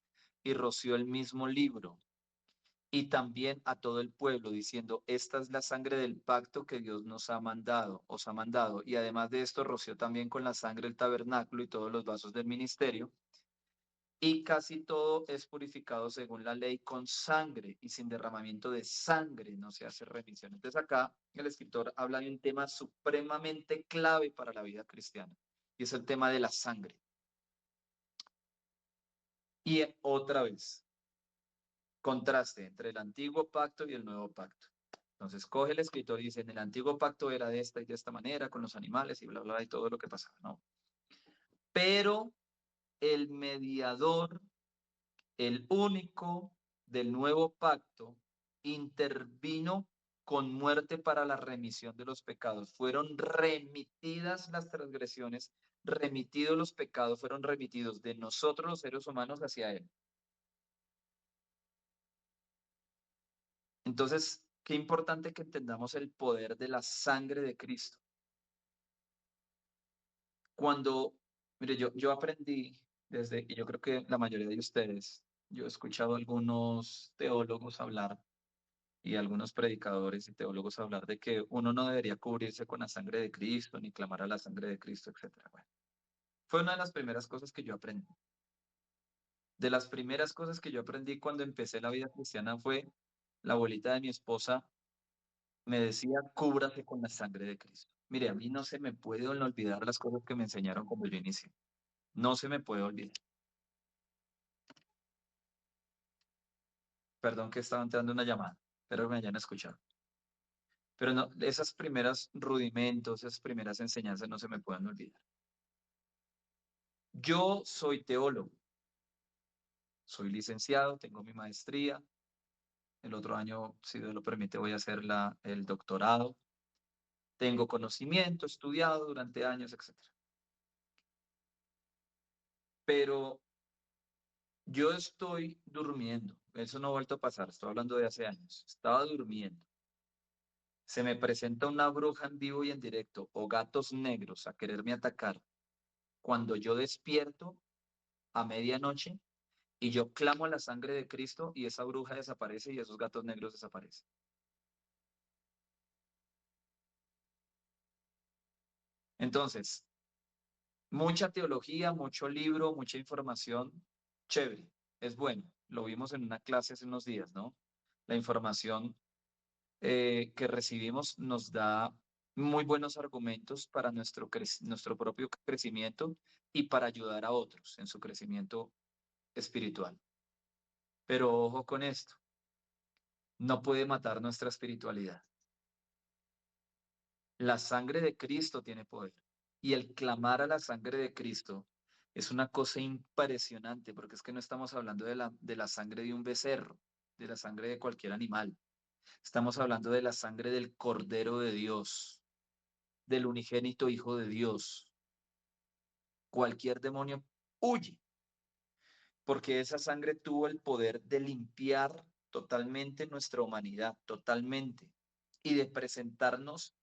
A: y roció el mismo libro, y también a todo el pueblo, diciendo, esta es la sangre del pacto que Dios nos ha mandado, os ha mandado. Y además de esto, roció también con la sangre el tabernáculo y todos los vasos del ministerio. Y casi todo es purificado según la ley con sangre, y sin derramamiento de sangre no se hace remisión. Entonces acá el escritor habla de un tema supremamente clave para la vida cristiana, y es el tema de la sangre. Y otra vez, contraste entre el antiguo pacto y el nuevo pacto. Entonces coge el escritor y dice, en el antiguo pacto era de esta y de esta manera, con los animales y bla, bla, y todo lo que pasaba, ¿no? Pero el mediador, el único del nuevo pacto, intervino con muerte para la remisión de los pecados. Fueron remitidas las transgresiones, remitidos los pecados, fueron remitidos de nosotros los seres humanos hacia él. Entonces, qué importante que entendamos el poder de la sangre de Cristo. Cuando, mire, yo aprendí desde, y yo creo que la mayoría de ustedes, yo he escuchado a algunos teólogos hablar y algunos predicadores y teólogos hablar de que uno no debería cubrirse con la sangre de Cristo, ni clamar a la sangre de Cristo, etcétera. Bueno, fue una de las primeras cosas que yo aprendí. De las primeras cosas que yo aprendí cuando empecé la vida cristiana fue la abuelita de mi esposa me decía, cúbrate con la sangre de Cristo. Mire, a mí no se me puede olvidar las cosas que me enseñaron cuando yo inicié. No se me puede olvidar. Perdón que estaba entrando una llamada, pero me hayan escuchado. Pero no, esas primeras rudimentos, esas primeras enseñanzas no se me pueden olvidar. Yo soy teólogo, soy licenciado, tengo mi maestría. El otro año, si Dios lo permite, voy a hacer el doctorado. Tengo conocimiento, estudiado durante años, etcétera. Pero yo estoy durmiendo, eso no ha vuelto a pasar, estoy hablando de hace años. Estaba durmiendo. Se me presenta una bruja en vivo y en directo o gatos negros a quererme atacar. Cuando yo despierto a medianoche y yo clamo a la sangre de Cristo y esa bruja desaparece y esos gatos negros desaparecen. Entonces, mucha teología, mucho libro, mucha información, chévere, es bueno. Lo vimos en una clase hace unos días, ¿no? La información que recibimos nos da muy buenos argumentos para nuestro propio crecimiento y para ayudar a otros en su crecimiento espiritual. Pero ojo con esto, no puede matar nuestra espiritualidad. La sangre de Cristo tiene poder y el clamar a la sangre de Cristo es una cosa impresionante, porque es que no estamos hablando de la sangre de un becerro, de la sangre de cualquier animal. Estamos hablando de la sangre del Cordero de Dios, del unigénito Hijo de Dios. Cualquier demonio huye, porque esa sangre tuvo el poder de limpiar totalmente nuestra humanidad, totalmente, y de presentarnos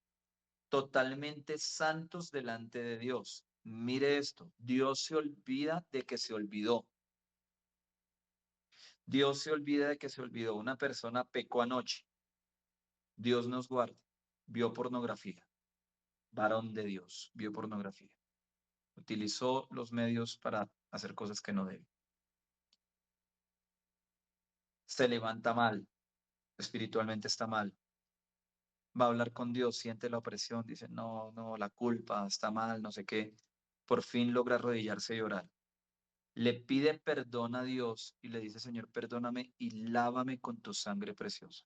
A: totalmente santos delante de Dios. Mire esto, Dios se olvida de que se olvidó. Dios se olvida de que se olvidó. Una persona pecó anoche. Dios nos guarde. Vio pornografía. Varón de Dios, vio pornografía. Utilizó los medios para hacer cosas que no debe. Se levanta mal, espiritualmente está mal. Va a hablar con Dios, siente la opresión, dice, no, no, la culpa, está mal, no sé qué. Por fin logra arrodillarse y orar. Le pide perdón a Dios y le dice, Señor, perdóname y lávame con tu sangre preciosa.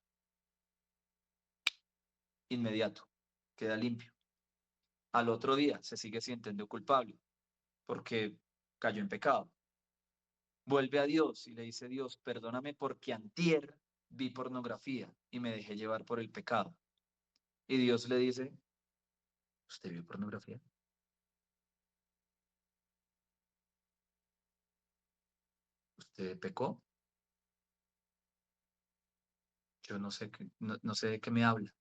A: Inmediato, queda limpio. Al otro día se sigue sintiendo culpable porque cayó en pecado. Vuelve a Dios y le dice, Dios, perdóname porque antier vi pornografía y me dejé llevar por el pecado. Y Dios le dice, ¿usted vio pornografía? ¿Usted pecó? Yo no sé, no sé de qué me habla.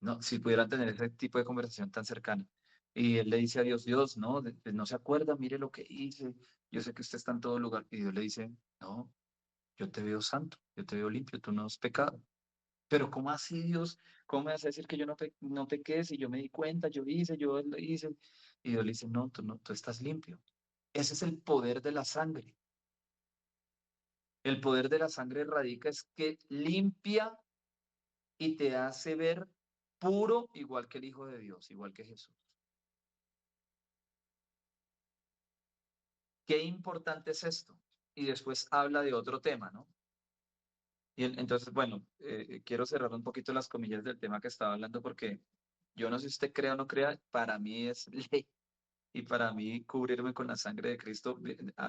A: No, si pudieran tener ese tipo de conversación tan cercana. Y él le dice a Dios, Dios, no, no se acuerda, mire lo que hice, yo sé que usted está en todo lugar. Y Dios le dice, no, yo te veo santo, yo te veo limpio, tú no has pecado. Pero ¿cómo así, Dios? ¿Cómo me vas a decir que yo no pequé si yo me di cuenta, yo lo hice? Y Dios le dice, no, tú estás limpio. Ese es el poder de la sangre. El poder de la sangre radica es que limpia y te hace ver puro igual que el Hijo de Dios, igual que Jesús. Qué importante es esto. Y después habla de otro tema, ¿no? Y entonces, bueno, quiero cerrar un poquito las comillas del tema que estaba hablando porque yo no sé si usted crea o no crea, para mí es ley. Y para mí cubrirme con la sangre de Cristo,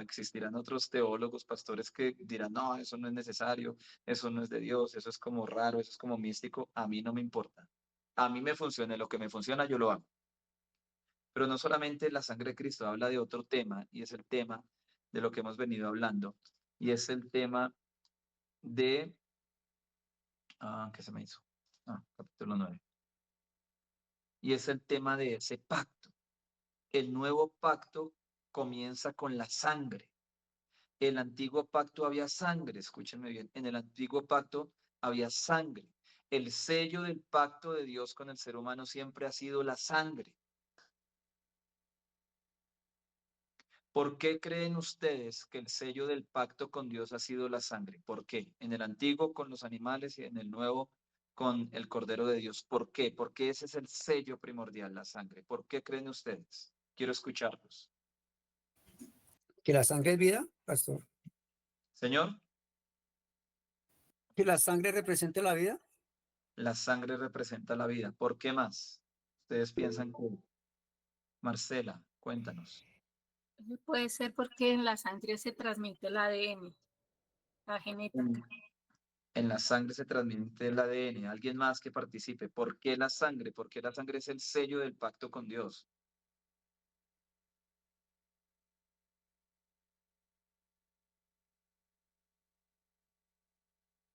A: existirán otros teólogos, pastores que dirán, no, eso no es necesario, eso no es de Dios, eso es como raro, eso es como místico. A mí no me importa. A mí me funciona, lo que me funciona yo lo hago. Pero no solamente la sangre de Cristo, habla de otro tema, y es el tema de lo que hemos venido hablando, y es el tema de, ¿qué se me hizo? Capítulo 9. Y es el tema de ese pacto. El nuevo pacto comienza con la sangre. El antiguo pacto había sangre, escúchenme bien, en el antiguo pacto había sangre. El sello del pacto de Dios con el ser humano siempre ha sido la sangre. ¿Por qué creen ustedes que el sello del pacto con Dios ha sido la sangre? ¿Por qué? En el antiguo con los animales y en el nuevo con el Cordero de Dios. ¿Por qué? Porque ese es el sello primordial, la sangre. ¿Por qué creen ustedes? Quiero escucharlos.
C: ¿Que la sangre es vida, pastor?
A: Señor,
C: ¿Que la sangre representa la vida?
A: la sangre representa la vida. ¿Por qué más? Ustedes piensan que... Marcela, cuéntanos.
B: Puede ser porque en la sangre se transmite el ADN, la genética.
A: En la sangre se transmite el ADN. Alguien más que participe. ¿Por qué la sangre? Porque la sangre es el sello del pacto con Dios.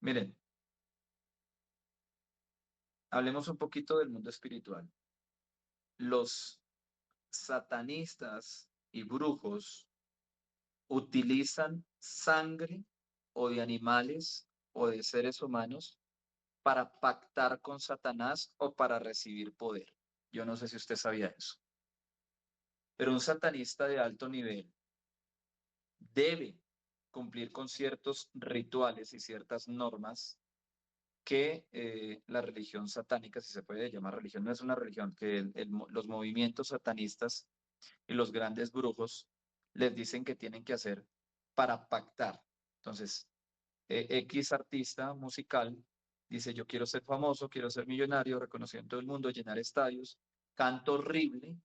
A: Miren, hablemos un poquito del mundo espiritual. Los satanistas y brujos utilizan sangre o de animales o de seres humanos para pactar con Satanás o para recibir poder. Yo no sé si usted sabía eso. Pero un satanista de alto nivel debe cumplir con ciertos rituales y ciertas normas que la religión satánica, si se puede llamar religión, no es una religión, que los movimientos satanistas y los grandes brujos les dicen que tienen que hacer para pactar. Entonces, X artista musical dice, yo quiero ser famoso, quiero ser millonario, reconocido en todo el mundo, llenar estadios, canto horrible,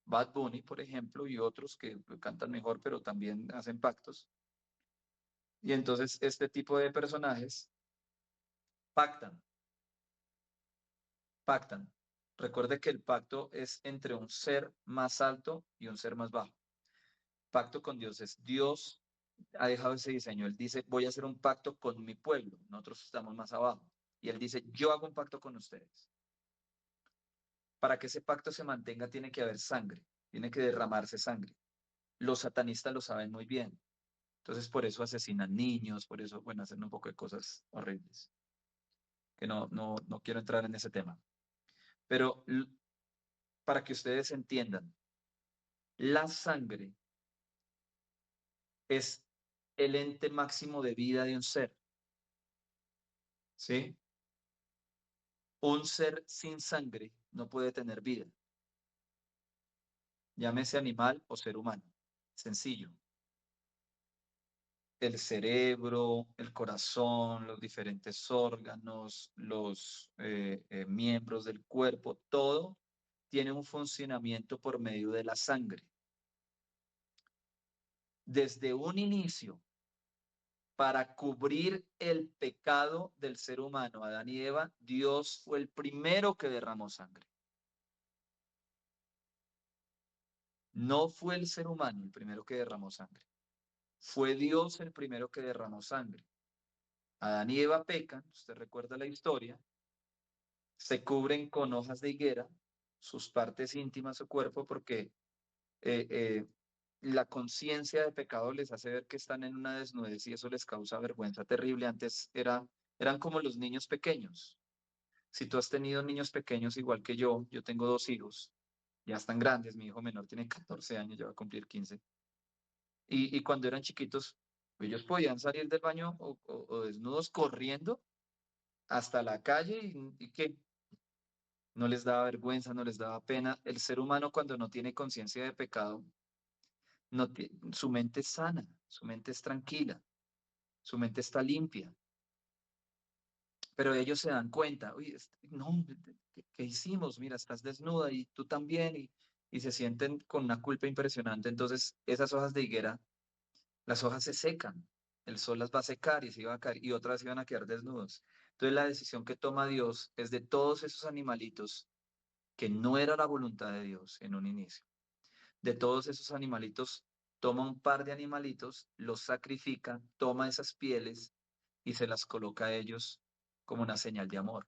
A: Bad Bunny, por ejemplo, y otros que cantan mejor, pero también hacen pactos. Y entonces este tipo de personajes pactan. Recuerde que el pacto es entre un ser más alto y un ser más bajo. Pacto con Dios es Dios ha dejado ese diseño. Él dice, voy a hacer un pacto con mi pueblo. Nosotros estamos más abajo. Y él dice, yo hago un pacto con ustedes. Para que ese pacto se mantenga tiene que haber sangre, tiene que derramarse sangre. Los satanistas lo saben muy bien. Entonces por eso asesinan niños, por eso, bueno, hacen un poco de cosas horribles. Que no quiero entrar en ese tema. Pero para que ustedes entiendan, la sangre es el ente máximo de vida de un ser. ¿Sí? Un ser sin sangre no puede tener vida. Llámese animal o ser humano. Sencillo. El cerebro, el corazón, los diferentes órganos, los miembros del cuerpo, todo tiene un funcionamiento por medio de la sangre. Desde un inicio, para cubrir el pecado del ser humano, Adán y Eva, Dios fue el primero que derramó sangre. No fue el ser humano el primero que derramó sangre. Fue Dios el primero que derramó sangre. Adán y Eva pecan, usted recuerda la historia, se cubren con hojas de higuera, sus partes íntimas, su cuerpo, porque eh, eh, la conciencia de pecado les hace ver que están en una desnudez y eso les causa vergüenza terrible. Antes eran como los niños pequeños. Si tú has tenido niños pequeños igual que yo tengo 2 hijos, ya están grandes, mi hijo menor tiene 14 años, ya va a cumplir 15. Y cuando eran chiquitos, ellos podían salir del baño o desnudos corriendo hasta la calle y que no les daba vergüenza, no les daba pena. El ser humano cuando no tiene conciencia de pecado, su mente es sana, su mente es tranquila, su mente está limpia. Pero ellos se dan cuenta, oye, no, ¿qué hicimos? Mira, estás desnuda y tú también, y se sienten con una culpa impresionante. Entonces, esas hojas de higuera, las hojas se secan, el sol las va a secar y se iba a caer, y otras iban a quedar desnudos. Entonces, la decisión que toma Dios es de todos esos animalitos que no era la voluntad de Dios en un inicio. De todos esos animalitos, toma un par de animalitos, los sacrifica, toma esas pieles y se las coloca a ellos como una señal de amor.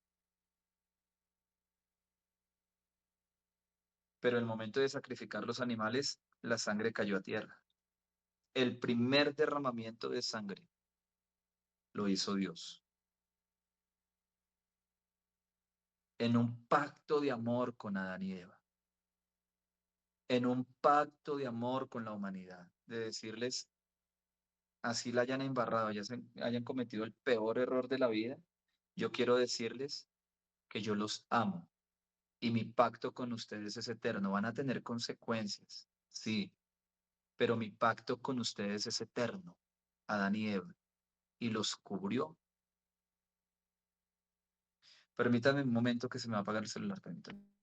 A: Pero en el momento de sacrificar los animales, la sangre cayó a tierra. El primer derramamiento de sangre lo hizo Dios. En un pacto de amor con Adán y Eva. En un pacto de amor con la humanidad. De decirles, así la hayan embarrado, hayan cometido el peor error de la vida, yo quiero decirles que yo los amo y mi pacto con ustedes es eterno. Van a tener consecuencias, sí, pero mi pacto con ustedes es eterno, Adán y Eva, y los cubrió. Permítanme un momento que se me va a apagar el celular. Permítanme.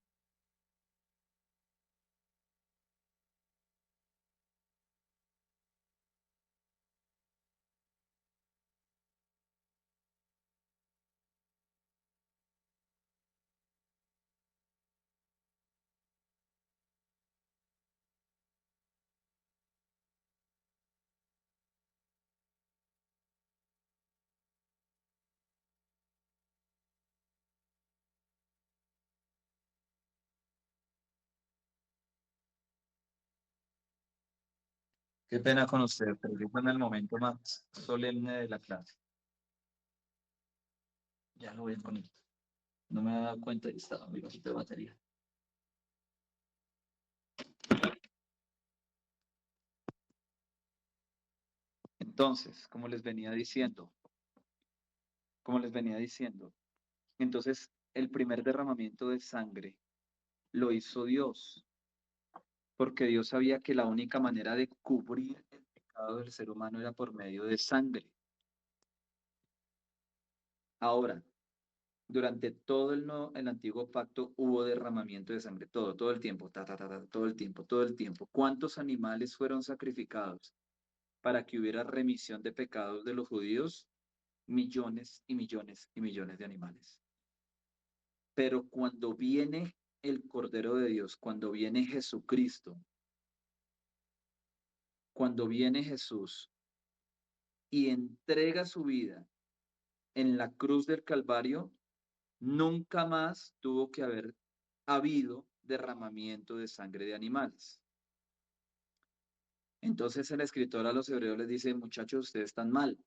A: Qué pena con usted, pero yo en el momento más solemne de la clase. Ya lo voy a poner. No me había dado cuenta y estaba muy bajito de batería. Entonces, como les venía diciendo, Entonces, el primer derramamiento de sangre lo hizo Dios, porque Dios sabía que la única manera de cubrir el pecado del ser humano era por medio de sangre. Ahora, durante todo el antiguo pacto hubo derramamiento de sangre, todo el tiempo, todo el tiempo, todo el tiempo. ¿Cuántos animales fueron sacrificados para que hubiera remisión de pecados de los judíos? Millones y millones y millones de animales. Pero cuando viene el Cordero de Dios, cuando viene Jesucristo, cuando viene Jesús y entrega su vida en la cruz del Calvario, nunca más tuvo que haber habido derramamiento de sangre de animales. Entonces el escritor a los hebreos les dice, muchachos, ustedes están mal,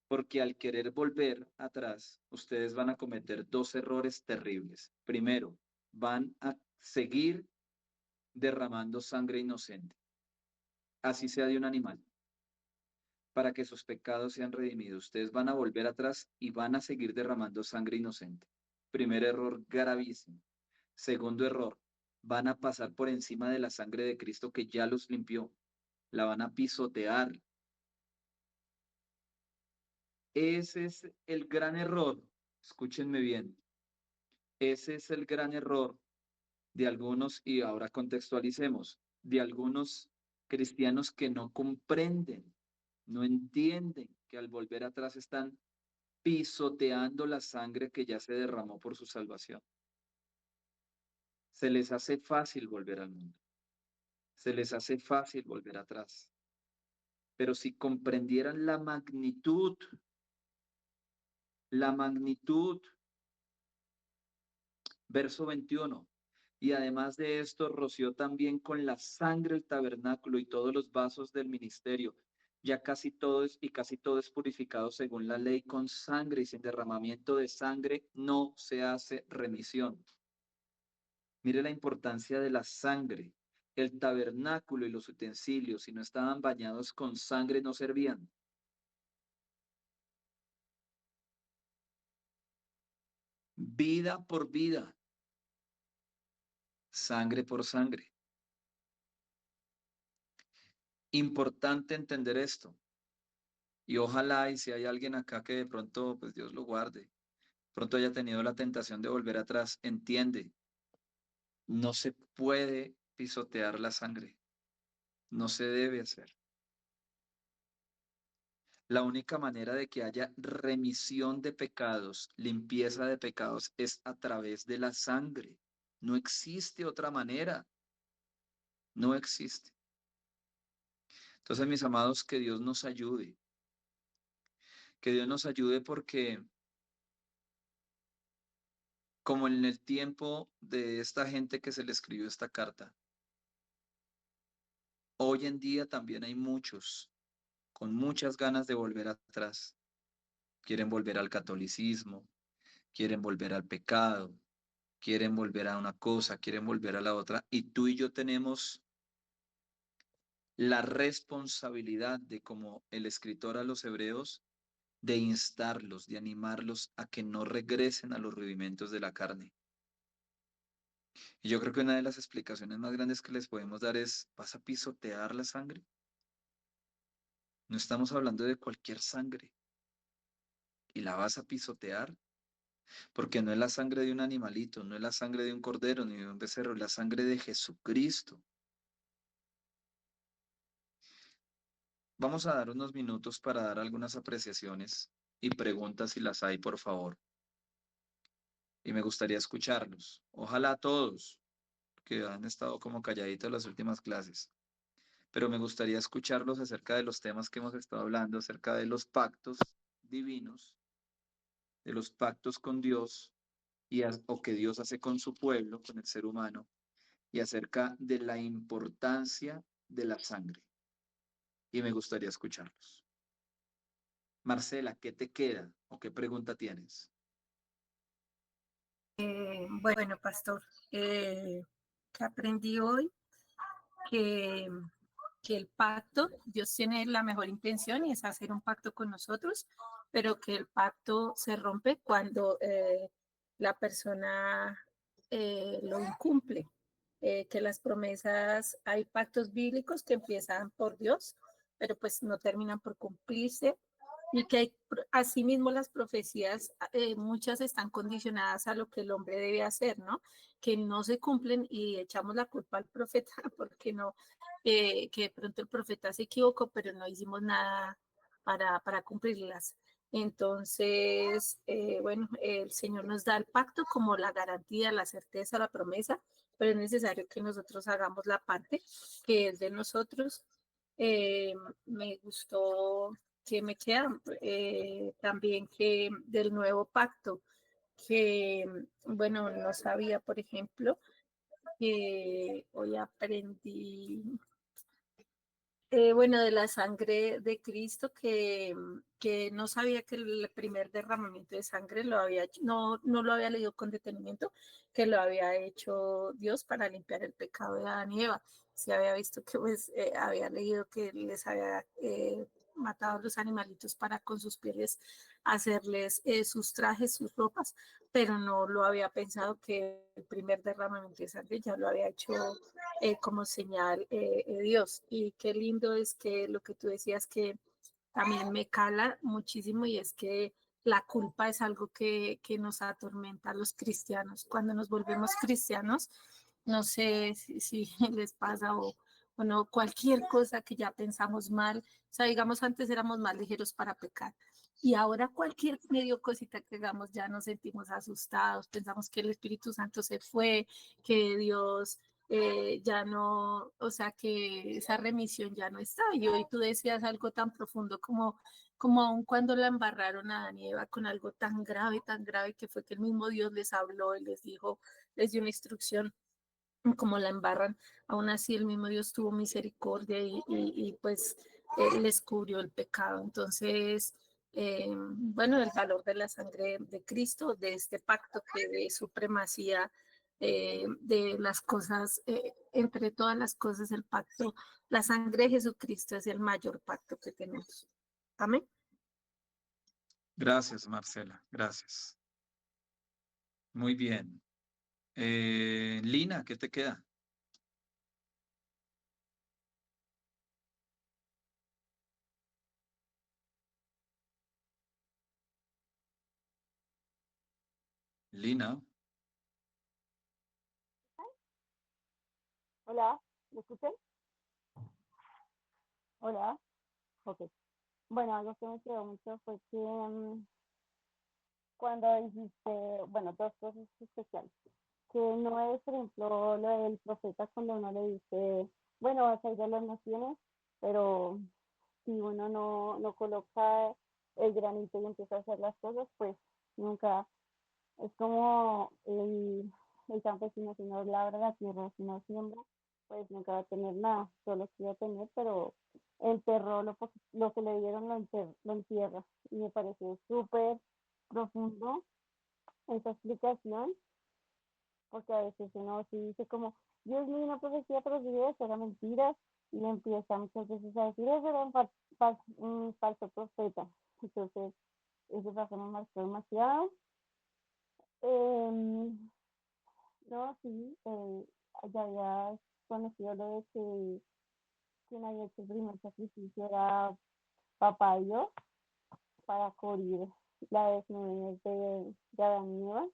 A: porque al querer volver atrás, ustedes van a cometer dos errores terribles. Primero, van a seguir derramando sangre inocente, así sea de un animal, para que sus pecados sean redimidos. Ustedes van a volver atrás y van a seguir derramando sangre inocente. Primer error gravísimo. Segundo error, van a pasar por encima de la sangre de Cristo que ya los limpió. La van a pisotear. Ese es el gran error. Escúchenme bien. Ese es el gran error de algunos, y ahora contextualicemos, de algunos cristianos que no comprenden, no entienden que al volver atrás están pisoteando la sangre que ya se derramó por su salvación. Se les hace fácil volver al mundo. Se les hace fácil volver atrás. Pero si comprendieran la magnitud, verso 21, y además de esto roció también con la sangre el tabernáculo y todos los vasos del ministerio. Ya casi todo es purificado según la ley con sangre, y sin derramamiento de sangre no se hace remisión. Mire la importancia de la sangre. El tabernáculo y los utensilios, si no estaban bañados con sangre, no servían. Vida por vida, sangre por sangre. Importante entender esto. Y ojalá, y si hay alguien acá que de pronto, pues Dios lo guarde, pronto haya tenido la tentación de volver atrás, entiende, no se puede pisotear la sangre, no se debe hacer. La única manera de que haya remisión de pecados, limpieza de pecados, es a través de la sangre. No existe otra manera, no existe. Entonces, mis amados, que Dios nos ayude. Que Dios nos ayude porque como en el tiempo de esta gente que se le escribió esta carta, hoy en día también hay muchos con muchas ganas de volver atrás. Quieren volver al catolicismo, quieren volver al pecado, quieren volver a una cosa, quieren volver a la otra. Y tú y yo tenemos la responsabilidad de, como el escritor a los hebreos, de instarlos, de animarlos a que no regresen a los rudimentos de la carne. Y yo creo que una de las explicaciones más grandes que les podemos dar es, ¿vas a pisotear la sangre? No estamos hablando de cualquier sangre. ¿Y la vas a pisotear? Porque no es la sangre de un animalito, no es la sangre de un cordero ni de un becerro, es la sangre de Jesucristo. Vamos a dar unos minutos para dar algunas apreciaciones y preguntas si las hay, por favor. Y me gustaría escucharlos. Ojalá todos, que han estado como calladitos las últimas clases. Pero me gustaría escucharlos acerca de los temas que hemos estado hablando, acerca de los pactos divinos, de los pactos con Dios o que Dios hace con su pueblo, con el ser humano, y acerca de la importancia de la sangre. Y me gustaría escucharlos. Marcela, ¿qué te queda o qué pregunta tienes?
B: Bueno, pastor, que aprendí hoy que que el pacto, Dios tiene la mejor intención y es hacer un pacto con nosotros, pero que el pacto se rompe cuando la persona lo incumple. Que las promesas, hay pactos bíblicos que empiezan por Dios, pero pues no terminan por cumplirse, y que hay, asimismo las profecías, muchas están condicionadas a lo que el hombre debe hacer, ¿no? Que no se cumplen y echamos la culpa al profeta porque no, que de pronto el profeta se equivocó, pero no hicimos nada para cumplirlas. Entonces, bueno, el Señor nos da el pacto como la garantía, la certeza, la promesa, pero es necesario que nosotros hagamos la parte que es de nosotros. Me gustó que me queda también que del nuevo pacto, que bueno, no sabía, por ejemplo, que hoy aprendí, bueno, de la sangre de Cristo, que no sabía que el primer derramamiento de sangre lo había hecho, no lo había leído con detenimiento, que lo había hecho Dios para limpiar el pecado de Adán y Eva. Se había visto que pues había leído que les había matado a los animalitos para con sus pieles hacerles sus trajes, sus ropas, pero no lo había pensado que el primer derramamiento de sangre ya lo había hecho como señal Dios. Y qué lindo es que lo que tú decías que también me cala muchísimo, y es que la culpa es algo que nos atormenta a los cristianos. Cuando nos volvemos cristianos, no sé si les pasa o no, cualquier cosa que ya pensamos mal, o sea, digamos, antes éramos más ligeros para pecar. Y ahora cualquier medio cosita que hagamos ya nos sentimos asustados, pensamos que el Espíritu Santo se fue, que Dios ya no, o sea, que esa remisión ya no está. Y hoy tú decías algo tan profundo como aun cuando la embarraron a Adán y Eva con algo tan grave que fue que el mismo Dios les habló y les dijo, les dio una instrucción, como la embarran, aún así el mismo Dios tuvo misericordia y pues les cubrió el pecado. Entonces, bueno, el valor de la sangre de Cristo, de este pacto que de supremacía de las cosas, entre todas las cosas, el pacto, la sangre de Jesucristo es el mayor pacto que tenemos. Amén.
A: Gracias, Marcela, gracias. Muy bien. Lina, ¿qué te queda? Lina,
G: Hola, ¿me escuchan? Hola, ok. Bueno, algo que me quedó mucho fue que cuando dijiste, bueno, dos cosas especiales, que no es, por ejemplo, lo del profeta cuando uno le dice, bueno, vas a ir a las naciones, pero si uno no coloca el granito y empieza a hacer las cosas, pues nunca, es como el campesino si no labra la tierra, si no siembra, pues nunca va a tener nada, solo sí va a tener, pero enterró lo que le dieron, lo entierra. Y me pareció súper profundo esa explicación, porque a veces uno sí dice como, Dios mío, una profecía, pero si eso era mentira, y empieza muchas veces a decir, eso era un falso profeta. Entonces, ese paso me marcó demasiado. Eh, no, sí, ya había conocido lo de que quien había hecho el primer sacrificio era Papá Dios para cubrir la desnudez de Adán y Eva,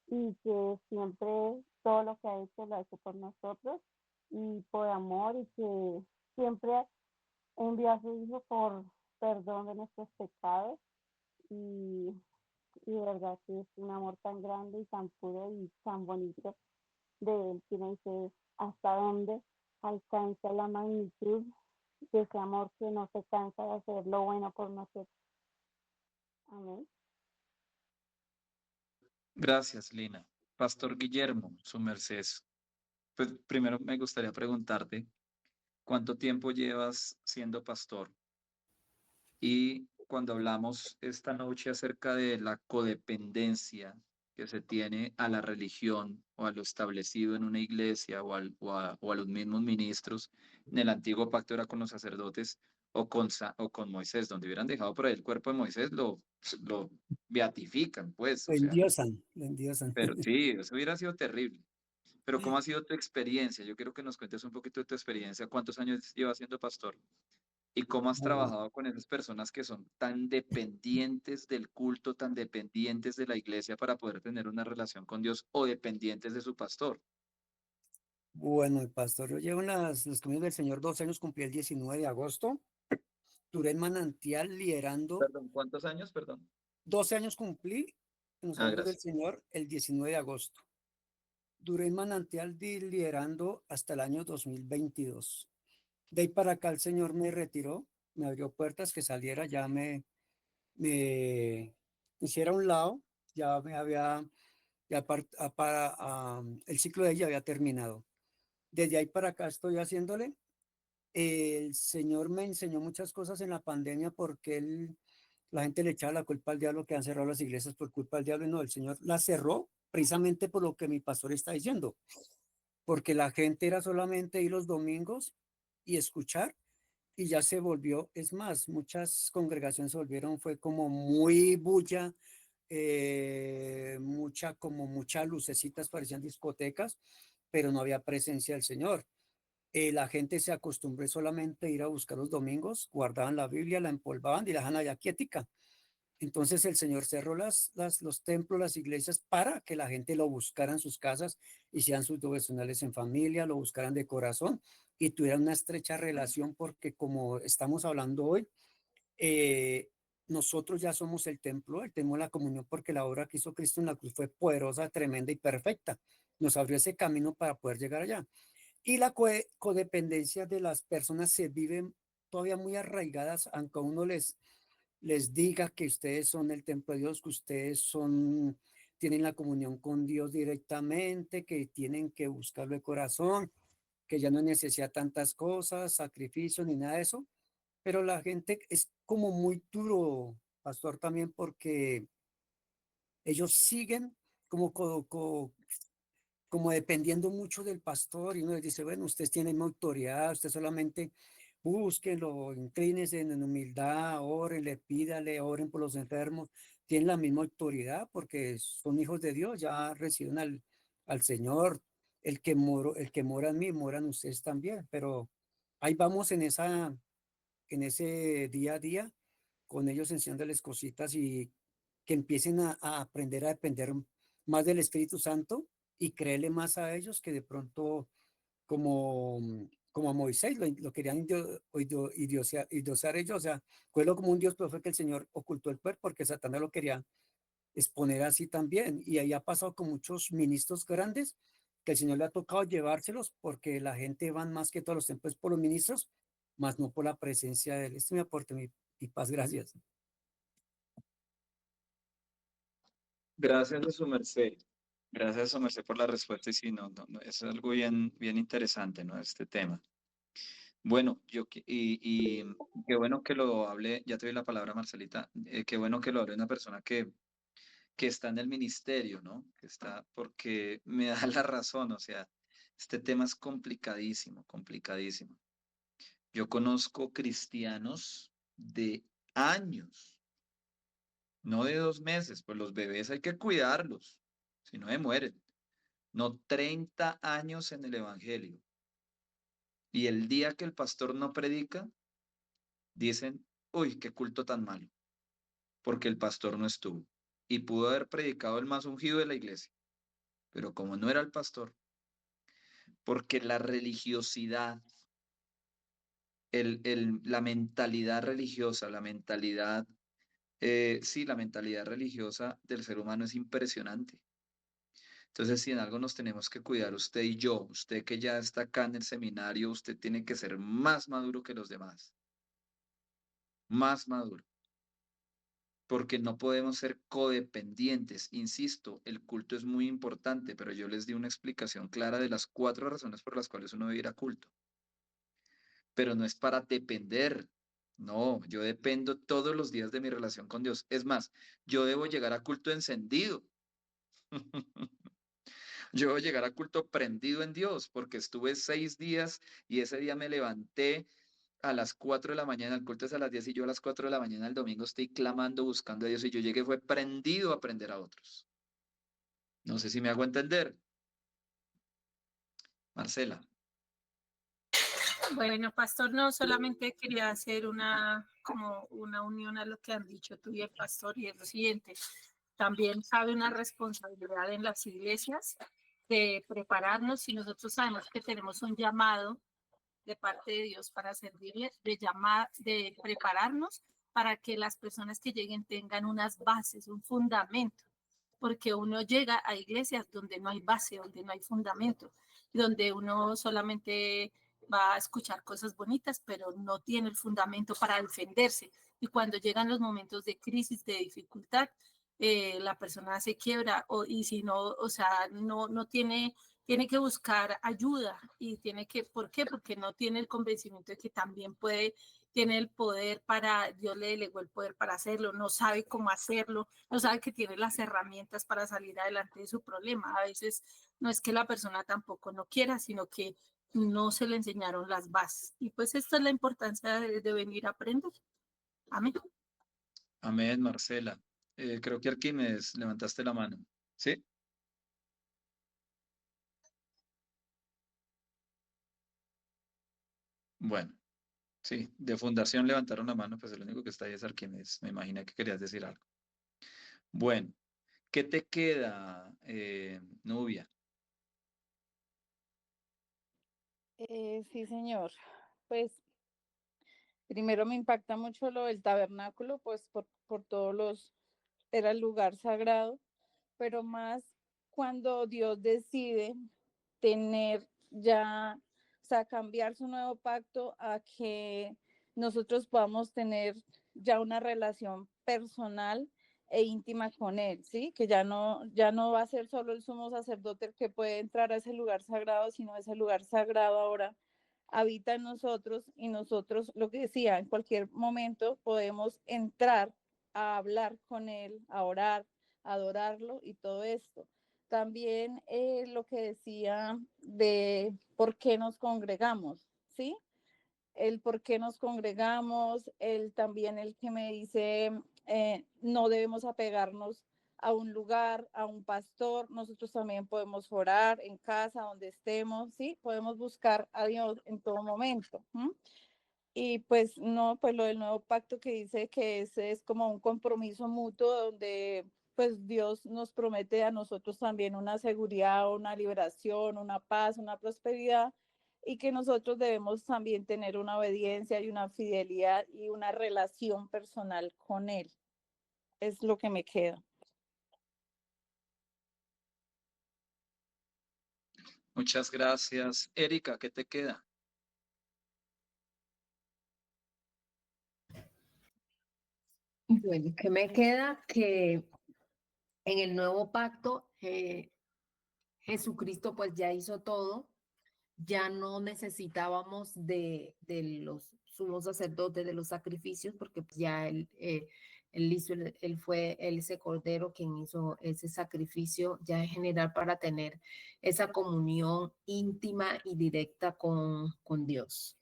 G: y que siempre todo lo que ha hecho lo ha hecho por nosotros y por amor, y que siempre envió a su Hijo por perdón de nuestros pecados, y, y de verdad que es un amor tan grande y tan puro y tan bonito de él, que me dice hasta dónde alcanza la magnitud de ese amor que no se cansa de hacer lo bueno por nosotros. Amén.
A: gracias, Lina. Pastor Guillermo, su merced. Pues primero me gustaría preguntarte, ¿cuánto tiempo llevas siendo pastor? Y cuando hablamos esta noche acerca de la codependencia que se tiene a la religión o a lo establecido en una iglesia o a los mismos ministros. En el antiguo pacto era con los sacerdotes o con Moisés, donde hubieran dejado por ahí el cuerpo de Moisés, lo beatifican, pues, o sea,
C: Lo endiosan.
A: pero sí, eso hubiera sido terrible. Pero ¿cómo ha
C: Sí.
A: sido tu experiencia? Yo quiero que nos cuentes un poquito de tu experiencia. ¿Cuántos años llevas siendo pastor? ¿Y cómo has
C: Bueno,
A: trabajado con esas personas que son tan dependientes del culto, tan dependientes de la iglesia para poder tener una relación con Dios o dependientes de su pastor?
C: bueno, el pastor, yo llevo en los caminos del Señor 2 años, cumplí el 19 de agosto. Duré en Manantial liderando,
A: Perdón, ¿cuántos años? Perdón.
C: 12 años cumplí en los
A: Ah,
C: caminos del
A: gracias.
C: Señor el 19 de agosto. Duré en Manantial liderando hasta el año 2022. De ahí para acá el Señor me retiró, me abrió puertas que saliera, me hiciera a un lado, ya me había, el ciclo de ella había terminado. Desde ahí para acá estoy haciéndole. El Señor me enseñó muchas cosas en la pandemia porque la gente le echaba la culpa al diablo que han cerrado las iglesias por culpa del diablo y no, el Señor las cerró precisamente por lo que mi pastor está diciendo, porque la gente era solamente ir los domingos y escuchar y ya se volvió, es más, muchas congregaciones se volvieron, fue como muy bulla, como muchas lucecitas, parecían discotecas, pero no había presencia del Señor. La gente se acostumbró solamente a ir a buscar los domingos, guardaban la Biblia, la empolvaban y la dejan allá quietica. Entonces el Señor cerró los templos, las iglesias, para que la gente lo buscara en sus casas, hicieran sus devocionales en familia, lo buscaran de corazón y tuvieran una estrecha relación, porque como estamos hablando hoy, eh, nosotros ya somos el templo de la comunión, porque la obra que hizo Cristo en la cruz fue poderosa, tremenda y perfecta. Nos abrió ese camino para poder llegar allá. Y la codependencia de las personas se viven todavía muy arraigadas, aunque a uno les diga que ustedes son el templo de Dios, que ustedes tienen la comunión con Dios directamente, que tienen que buscarlo de corazón, que ya no necesita tantas cosas, sacrificios ni nada de eso. Pero la gente es como muy duro, pastor, también porque ellos siguen como, como dependiendo mucho del pastor, y uno les dice, bueno, ustedes tienen autoridad, usted solamente búsquenlo, inclínense en humildad, órenle, pídale, oren por los enfermos, tienen la misma autoridad porque son hijos de Dios, ya reciben al Señor, el que mora en mí, moran ustedes también, pero ahí vamos en ese día a día, con ellos enseñándoles cositas y que empiecen a aprender a depender más del Espíritu Santo y creerle más a ellos, que de pronto como, como a Moisés lo querían idiosear ellos, o sea, fue como un Dios, pero fue que el Señor ocultó el cuerpo porque Satanás lo quería exponer así también. Y ahí ha pasado con muchos ministros grandes que el Señor le ha tocado llevárselos porque la gente van más que todos los templos por los ministros, más no por la presencia de él. Este me aporte mi paz, gracias.
A: Gracias a su merced. Gracias a su merced por la respuesta. Y sí, es algo bien, bien interesante, ¿no? Este tema. Bueno, y qué bueno que lo hable, ya te doy la palabra, Marcelita, qué bueno que lo hable una persona que está en el ministerio, ¿no? Que está, porque me da la razón, o sea, este tema es complicadísimo, complicadísimo. Yo conozco cristianos de años, no de 2 meses, pues los bebés hay que cuidarlos, si no se mueren. No, 30 años en el Evangelio. Y el día que el pastor no predica, dicen, uy, qué culto tan malo, porque el pastor no estuvo. Y pudo haber predicado el más ungido de la iglesia, pero como no era el pastor, porque la religiosidad, la mentalidad religiosa, sí, la mentalidad religiosa del ser humano es impresionante. Entonces, si en algo nos tenemos que cuidar usted y yo, usted que ya está acá en el seminario, usted tiene que ser más maduro que los demás, más maduro, porque no podemos ser codependientes. Insisto, el culto es muy importante, pero yo les di una explicación clara de las 4 razones por las cuales uno debe ir a culto, pero no es para depender. No, yo dependo todos los días de mi relación con Dios. Es más, yo debo llegar a culto encendido. Yo voy a llegar a culto prendido en Dios porque estuve 6 días y ese día me levanté a las 4 de la mañana, el culto es a las 10 y yo a las 4 de la mañana el domingo estoy clamando, buscando a Dios y yo llegué, fue prendido a aprender a otros. No sé si me hago entender. Marcela.
B: Bueno, pastor, no solamente quería hacer como una unión a lo que han dicho tú y el pastor, y es lo siguiente. También cabe una responsabilidad en las iglesias de prepararnos, y nosotros sabemos que tenemos un llamado de parte de Dios para servirle, de prepararnos para que las personas que lleguen tengan unas bases, un fundamento, porque uno llega a iglesias donde no hay base, donde no hay fundamento, donde uno solamente va a escuchar cosas bonitas, pero no tiene el fundamento para defenderse. Y cuando llegan los momentos de crisis, de dificultad, la persona se quiebra, y si no, o sea, no tiene que buscar ayuda, y ¿por qué? Porque no tiene el convencimiento de que también tiene el poder Dios le delegó el poder para hacerlo, no sabe cómo hacerlo, no sabe que tiene las herramientas para salir adelante de su problema. A veces no es que la persona tampoco no quiera, sino que no se le enseñaron las bases. Y pues esta es la importancia de venir a aprender. Amén.
A: Amén, Marcela. Creo que Arquímedes, levantaste la mano. ¿Sí? Bueno, sí, de fundación levantaron la mano, pues el único que está ahí es Arquímedes. Me imaginé que querías decir algo. Bueno, ¿qué te queda, Nubia?
F: Sí, señor. Pues primero me impacta mucho lo del tabernáculo, pues por era el lugar sagrado, pero más cuando Dios decide tener ya, o sea, cambiar su nuevo pacto a que nosotros podamos tener ya una relación personal e íntima con Él, ¿sí? Que ya no va a ser solo el sumo sacerdote el que puede entrar a ese lugar sagrado, sino ese lugar sagrado ahora habita en nosotros, y nosotros, lo que decía, en cualquier momento podemos entrar a hablar con Él, a orar, a adorarlo y todo esto. También lo que decía de por qué nos congregamos, ¿sí? El por qué nos congregamos, también el que me dice, no debemos apegarnos a un lugar, a un pastor. Nosotros también podemos orar en casa, donde estemos, ¿sí? Podemos buscar a Dios en todo momento. Y pues no, pues lo del nuevo pacto que dice que ese es como un compromiso mutuo donde pues Dios nos promete a nosotros también una seguridad, una liberación, una paz, una prosperidad, y que nosotros debemos también tener una obediencia y una fidelidad y una relación personal con Él. Es lo que me queda.
A: Muchas gracias. Erika, ¿qué te queda?
E: Bueno, ¿qué me queda? Que en el nuevo pacto Jesucristo pues ya hizo todo, ya no necesitábamos de los sumos sacerdotes, de los sacrificios, porque pues ya él fue ese cordero quien hizo ese sacrificio ya en general para tener esa comunión íntima y directa con Dios.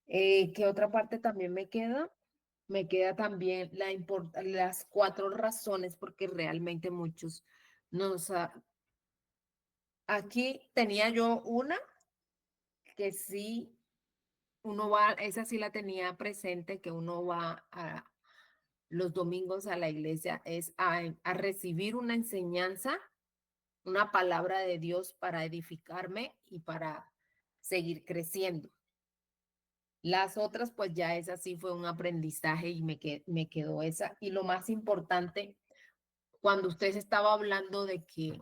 E: ¿Qué otra parte también me queda? Me queda también las 4 razones, porque realmente muchos nos... Aquí tenía yo una que sí, esa sí la tenía presente, que uno va los domingos a la iglesia, es a recibir una enseñanza, una palabra de Dios para edificarme y para seguir creciendo. Las otras, pues ya esa sí fue un aprendizaje y me quedó esa. Y lo más importante, cuando usted estaba hablando de que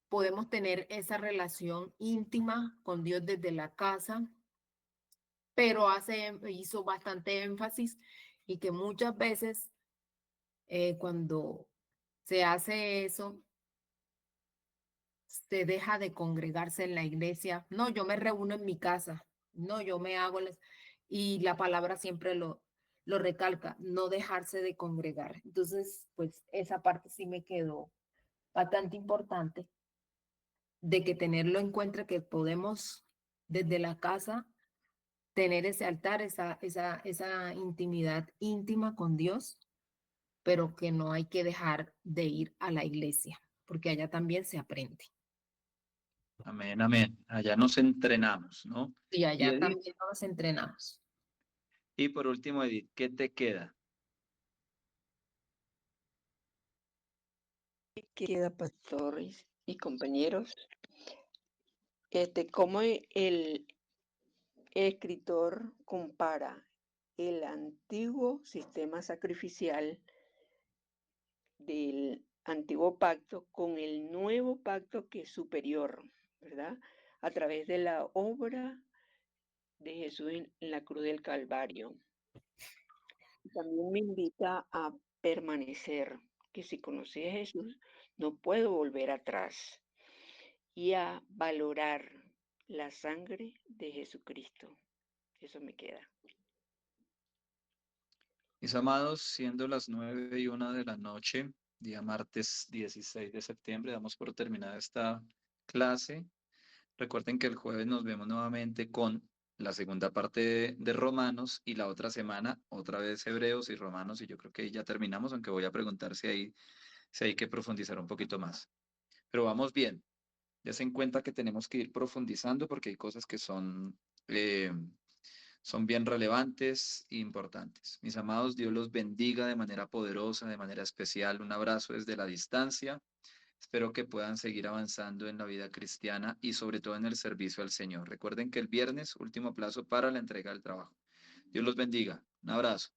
E: podemos tener esa relación íntima con Dios desde la casa, pero hizo bastante énfasis y que muchas veces cuando se hace eso, se deja de congregarse en la iglesia. No, yo me reúno en mi casa. No, yo me hago y la palabra siempre lo recalca, no dejarse de congregar. Entonces, pues esa parte sí me quedó bastante importante de que tenerlo en cuenta que podemos desde la casa tener ese altar, esa intimidad íntima con Dios, pero que no hay que dejar de ir a la iglesia, porque allá también se aprende.
A: Amén, amén. Allá nos entrenamos, ¿no?
E: Y
A: Y
E: allá
A: Edith,
E: también nos entrenamos.
A: y por último, Edith, ¿qué te queda?
D: ¿Qué queda, pastores y compañeros? Cómo el escritor compara el antiguo sistema sacrificial del antiguo pacto con el nuevo pacto que es superior, ¿verdad? A través de la obra de Jesús en la cruz del Calvario. También me invita a permanecer, que si conocí a Jesús, no puedo volver atrás, y a valorar la sangre de Jesucristo. Eso me queda.
A: Mis amados, siendo las 9:01 de la noche, día martes 16 de septiembre, damos por terminada esta clase. Recuerden que el jueves nos vemos nuevamente con la segunda parte de Romanos y la otra semana otra vez Hebreos y Romanos, y yo creo que ahí ya terminamos, aunque voy a preguntar si hay que profundizar un poquito más. Pero vamos bien. Ya se en cuenta que tenemos que ir profundizando porque hay cosas que son bien relevantes e importantes. Mis amados, Dios los bendiga de manera poderosa, de manera especial. Un abrazo desde la distancia. Espero que puedan seguir avanzando en la vida cristiana y sobre todo en el servicio al Señor. Recuerden que el viernes, último plazo para la entrega del trabajo. Dios los bendiga. Un abrazo.